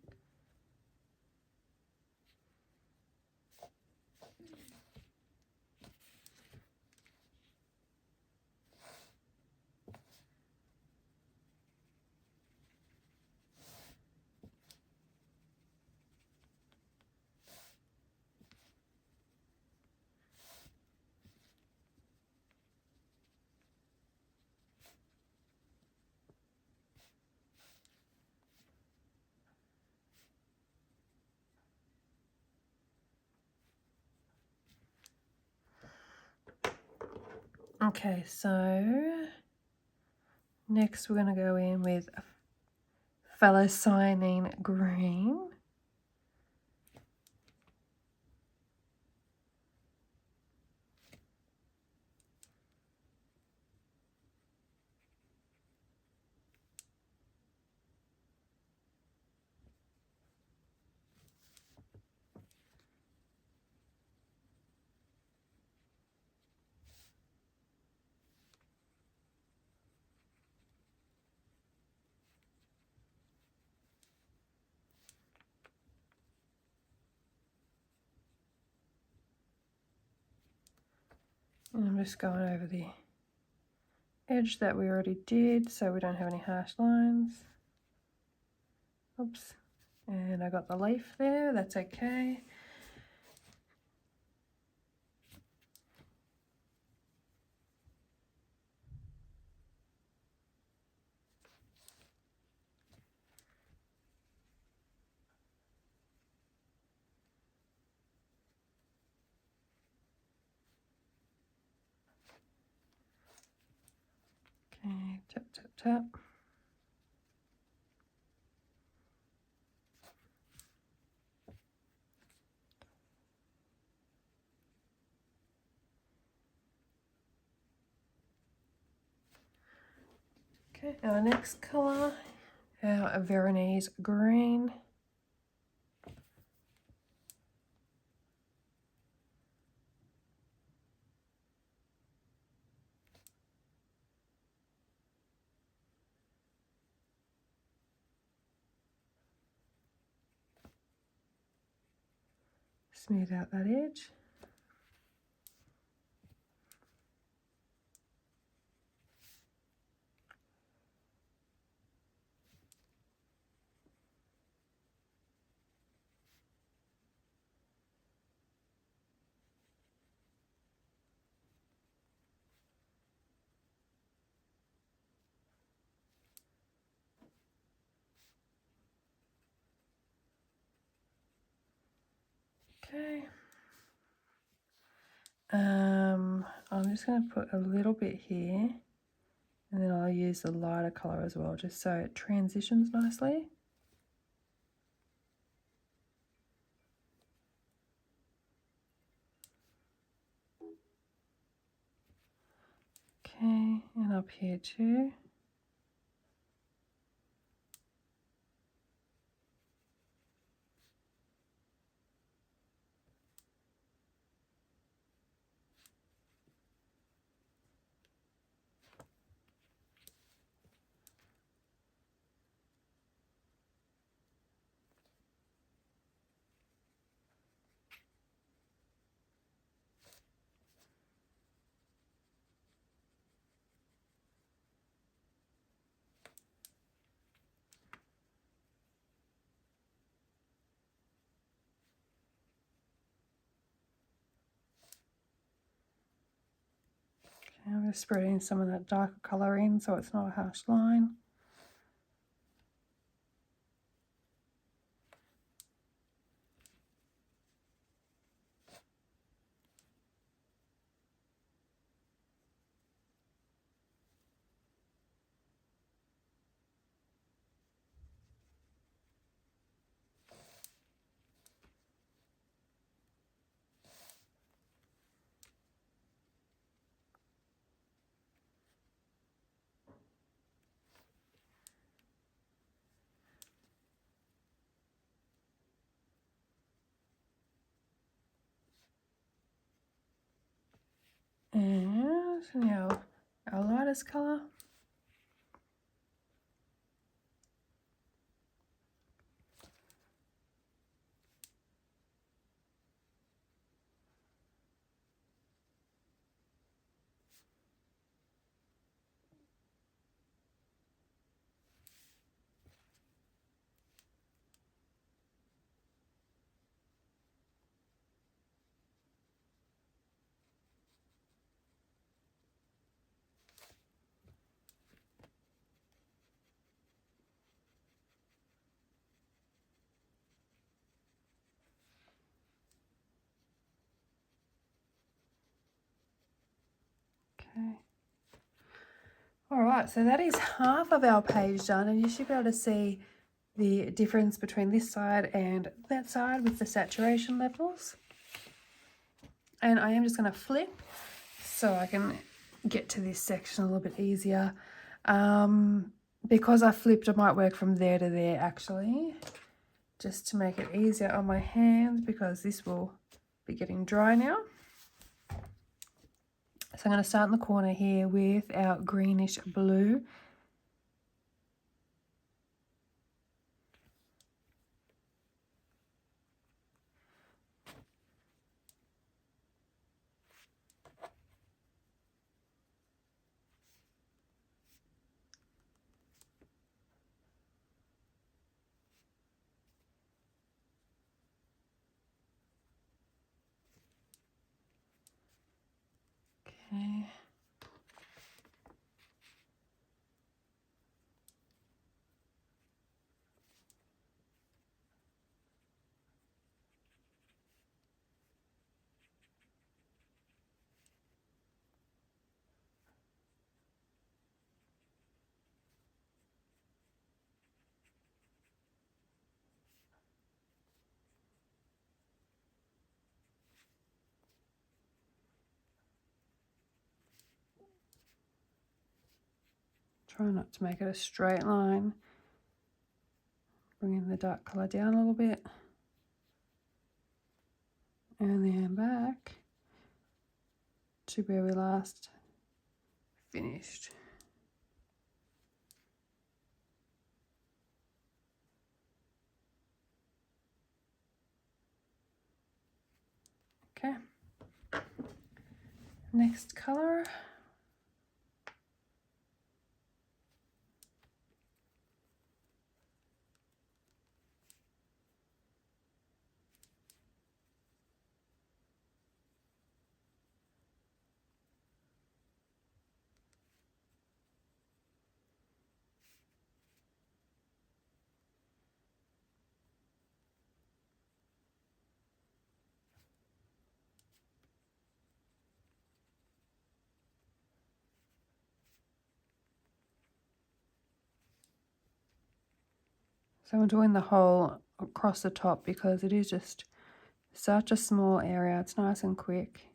Okay, so next we're going to go in with phthalocyanine green. And I'm just going over the edge that we already did so we don't have any harsh lines. Oops. And I got the leaf there, that's okay. Okay, tap, tap, tap. Okay, our next colour, our Veronese green. Smooth out that edge. Okay. I'm just going to put a little bit here, and then I'll use the lighter colour as well, just so it transitions nicely. Okay, and up here too. I'm going to spread in some of that darker colour in so it's not a harsh line. And now our lightest colour. Okay. All right, so that is half of our page done, and you should be able to see the difference between this side and that side with the saturation levels. And I am just going to flip so I can get to this section a little bit easier. Because I flipped, it might work from there to there actually, just to make it easier on my hands, because this will be getting dry now. So I'm going to start in the corner here with our greenish blue. Okay. Try not to make it a straight line. Bringing the dark colour down a little bit. And then back to where we last finished. Okay. Next colour. So I'm doing the whole across the top because it is just such a small area. It's nice and quick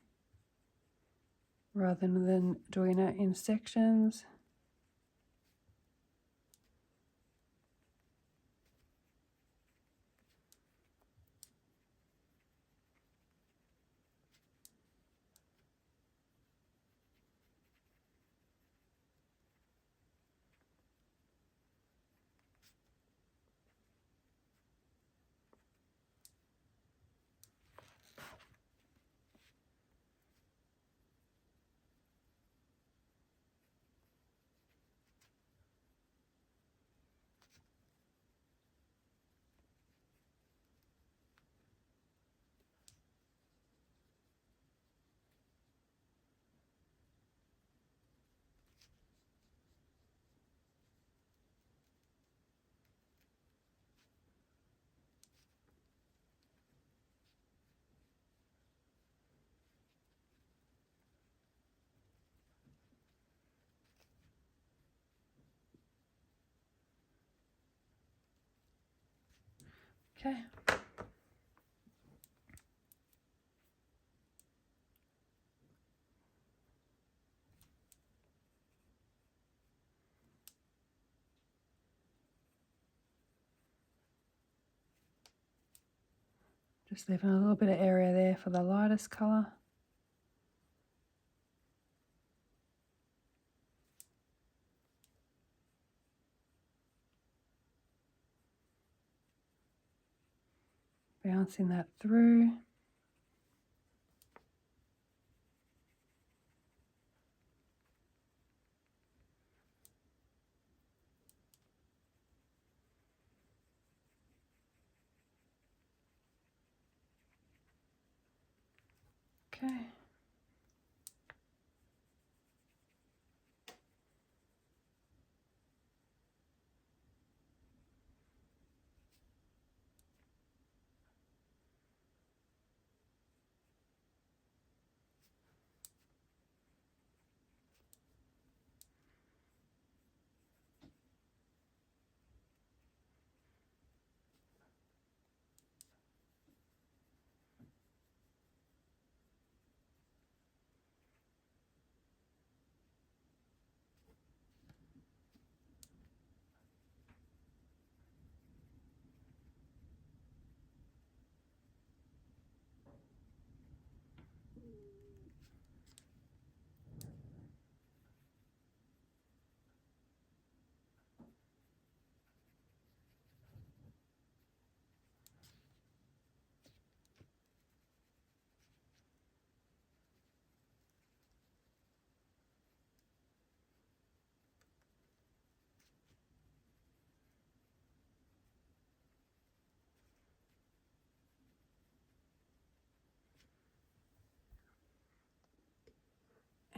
rather than doing it in sections. Okay. Just leaving a little bit of area there for the lightest colour. Bouncing that through. Okay.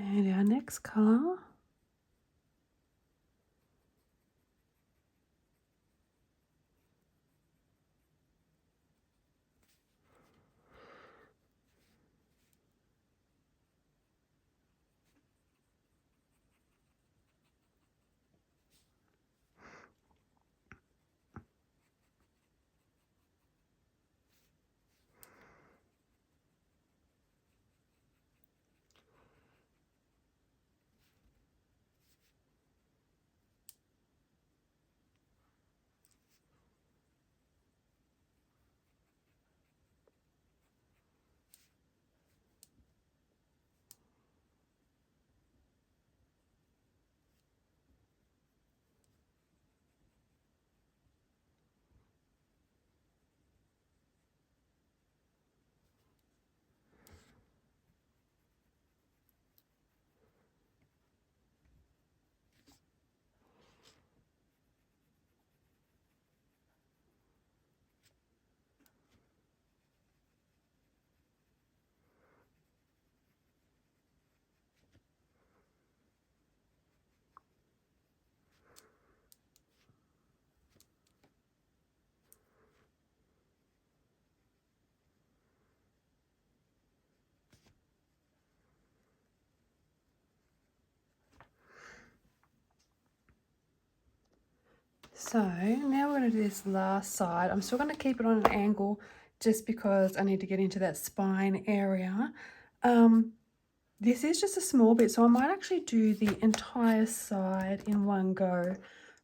And our next colour. So now we're going to do this last side. I'm still going to keep it on an angle just because I need to get into that spine area. This is just a small bit, so I might actually do the entire side in one go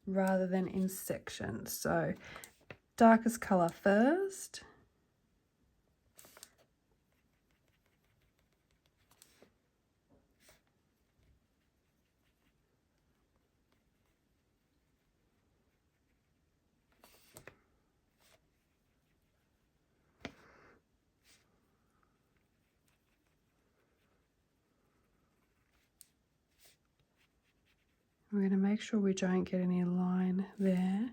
rather than in sections. So darkest colour first. We're going to make sure we don't get any line there.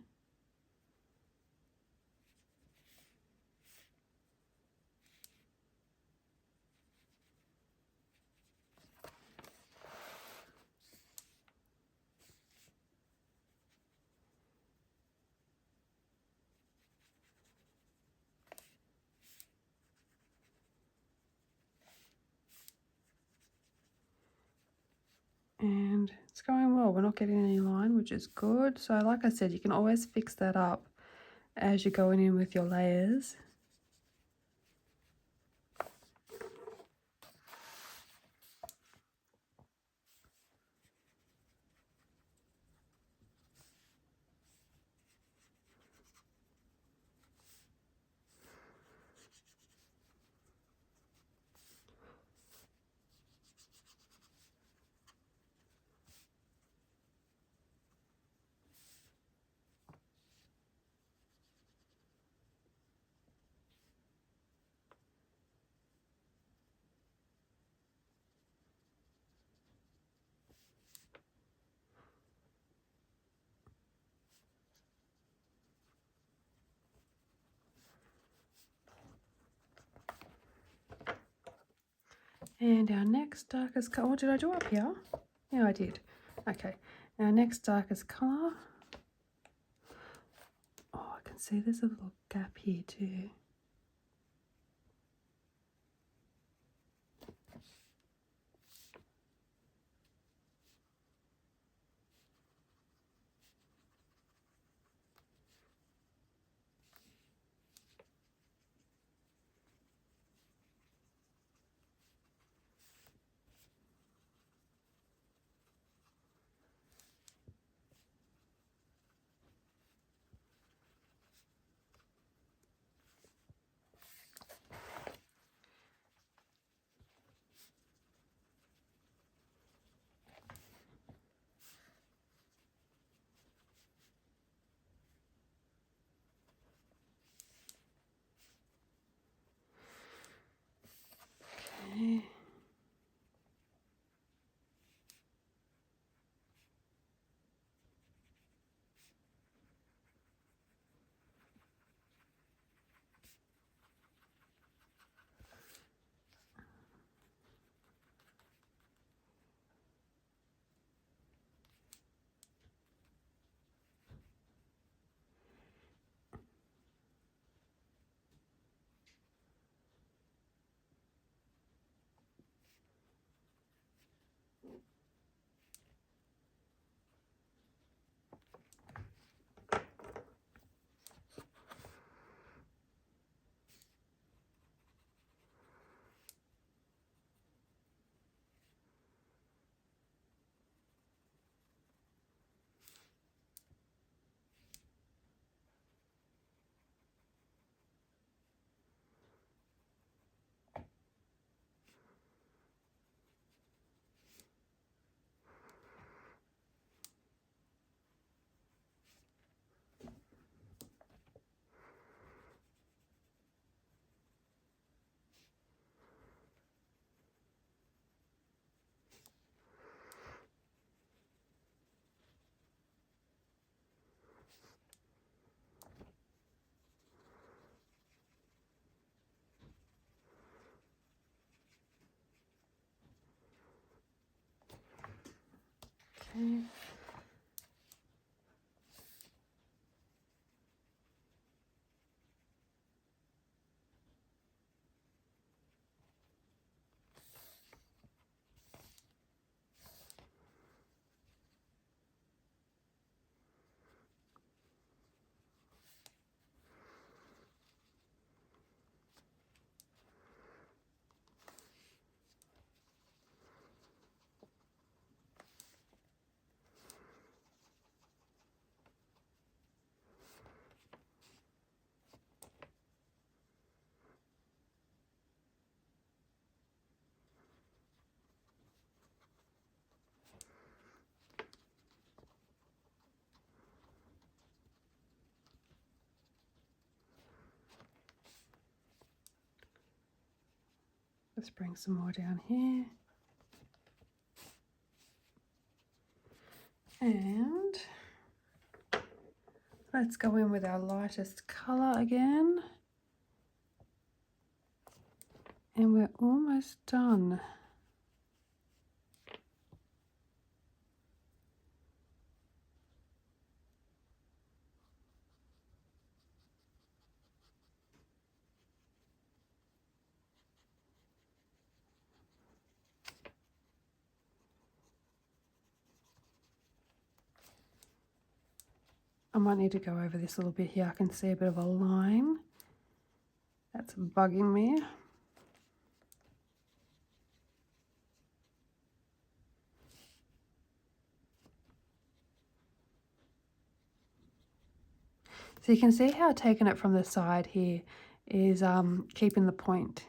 And it's going well. We're not getting any line, which is good. So like I said, you can always fix that up as you're going in with your layers. And our next darkest colour, what did I do up here? Yeah, I did. Okay, our next darkest colour. Oh, I can see there's a little gap here too. Okay. Okay. Let's bring some more down here. And let's go in with our lightest colour again. And we're almost done. I might need to go over this a little bit here. I can see a bit of a line that's bugging me. So you can see how taking it from the side here is keeping the point,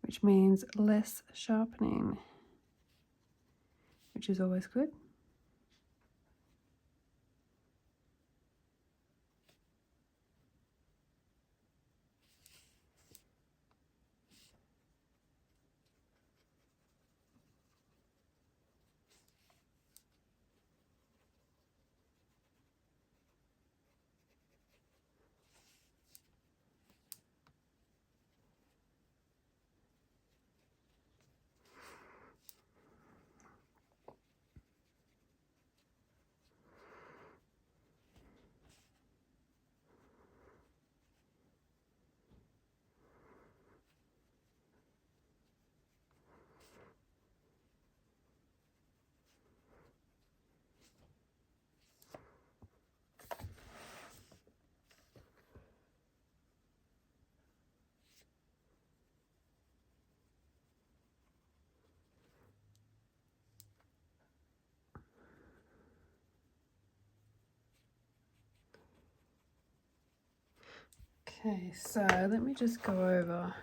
which means less sharpening, which is always good. Okay, so let me just go over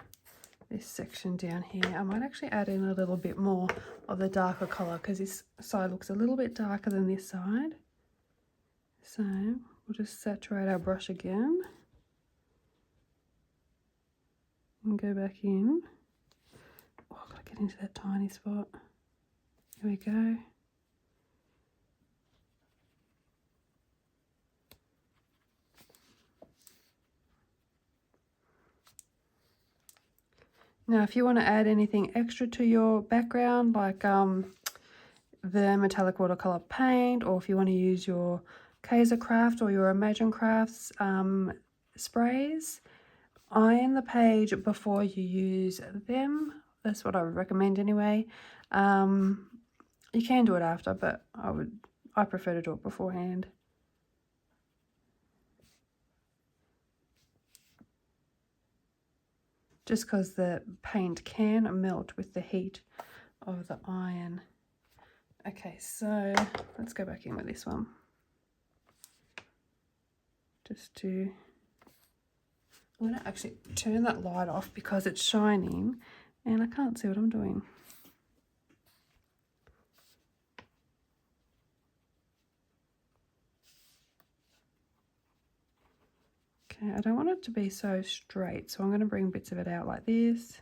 this section down here. I might actually add in a little bit more of the darker colour because this side looks a little bit darker than this side. So we'll just saturate our brush again and go back in. Oh, I've got to get into that tiny spot. There we go. Now, if you want to add anything extra to your background, like the metallic watercolor paint, or if you want to use your Kaiser Craft or your Imagine Crafts sprays, iron the page before you use them. That's what I would recommend anyway. You can do it after, but I prefer to do it beforehand. Just because the paint can melt with the heat of the iron. Okay, so let's go back in with this one. I'm going to actually turn that light off because it's shining and I can't see what I'm doing. Okay, I don't want it to be so straight, so I'm going to bring bits of it out like this.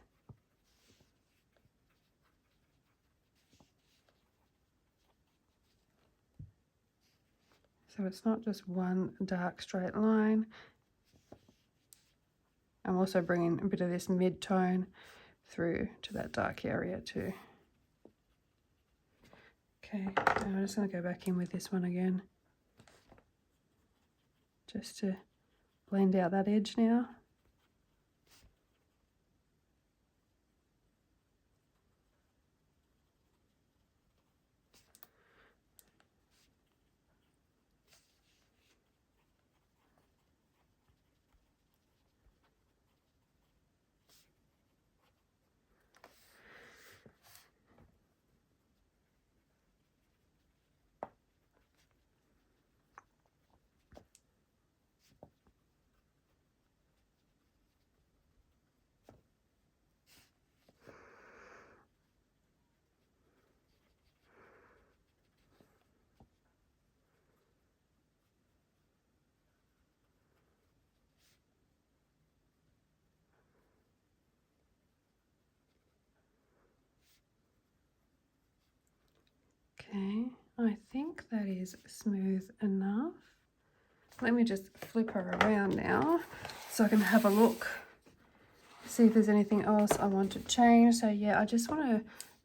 So it's not just one dark straight line. I'm also bringing a bit of this mid-tone through to that dark area too. Okay, now I'm just going to go back in with this one again, just to blend out that edge now. Okay, I think that is smooth enough. Let me just flip her around now so I can have a look, see if there's anything else I want to change. So yeah, I just want to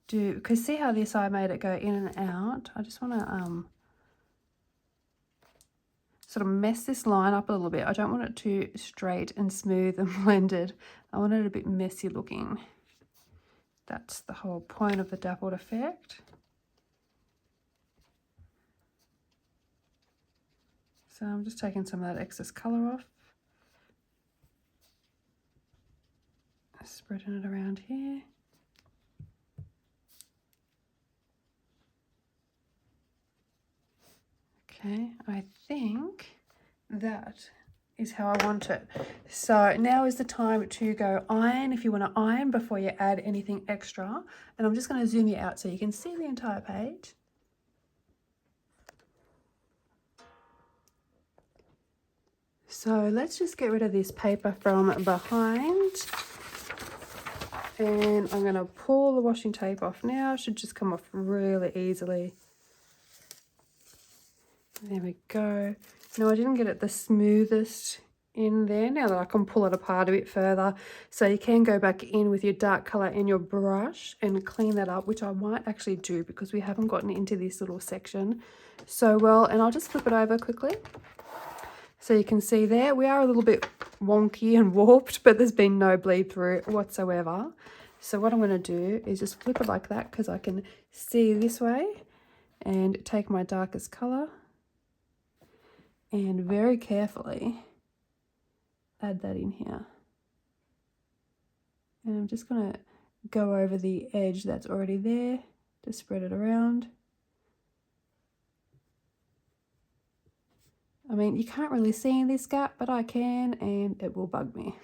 do, because see how this I made it go in and out? I just want to sort of mess this line up a little bit. I don't want it too straight and smooth and blended. I want it a bit messy looking. That's the whole point of the dappled effect. So I'm just taking some of that excess colour off. Spreading it around here. Okay, I think that is how I want it. So now is the time to go iron if you want to iron before you add anything extra. And I'm just going to zoom you out so you can see the entire page. So let's just get rid of this paper from behind. And I'm going to pull the washing tape off now. It should just come off really easily. There we go. Now I didn't get it the smoothest in there. Now that I can pull it apart a bit further. So you can go back in with your dark colour and your brush and clean that up, which I might actually do because we haven't gotten into this little section so well. And I'll just flip it over quickly. So you can see there, we are a little bit wonky and warped, but there's been no bleed through whatsoever. So what I'm going to do is just flip it like that because I can see this way, and take my darkest colour and very carefully add that in here. And I'm just going to go over the edge that's already there to spread it around. I mean, you can't really see in this gap, but I can, and it will bug me.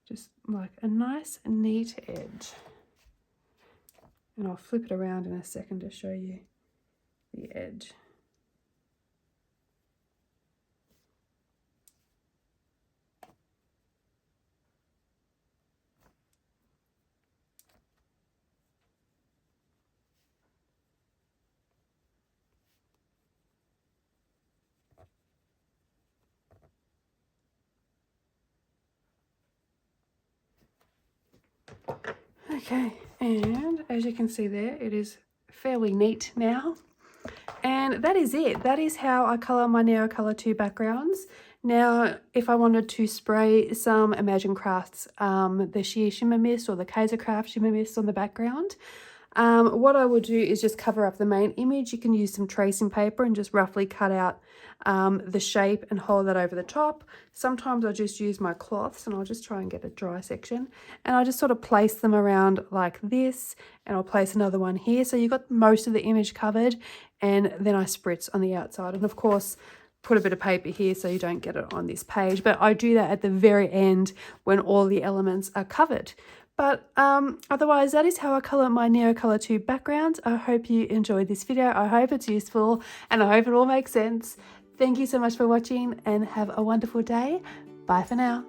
Just like a nice, neat edge. And I'll flip it around in a second to show you the edge. Okay, and as you can see there, it is fairly neat now. And that is it. That is how I colour my Neocolor II backgrounds. Now, if I wanted to spray some Imagine Crafts, the sheer shimmer mist or the Kaiser Craft shimmer mist on the background, what I will do is just cover up the main image. You can use some tracing paper and just roughly cut out the shape and hold that over the top. Sometimes I just use my cloths, and I'll just try and get a dry section, and I just sort of place them around like this, and I'll place another one here. So you've got most of the image covered, and then I spritz on the outside, and of course put a bit of paper here so you don't get it on this page. But I do that at the very end when all the elements are covered. But otherwise, that is how I colour my Neocolor II backgrounds. I hope you enjoyed this video. I hope it's useful, and I hope it all makes sense. Thank you so much for watching, and have a wonderful day. Bye for now.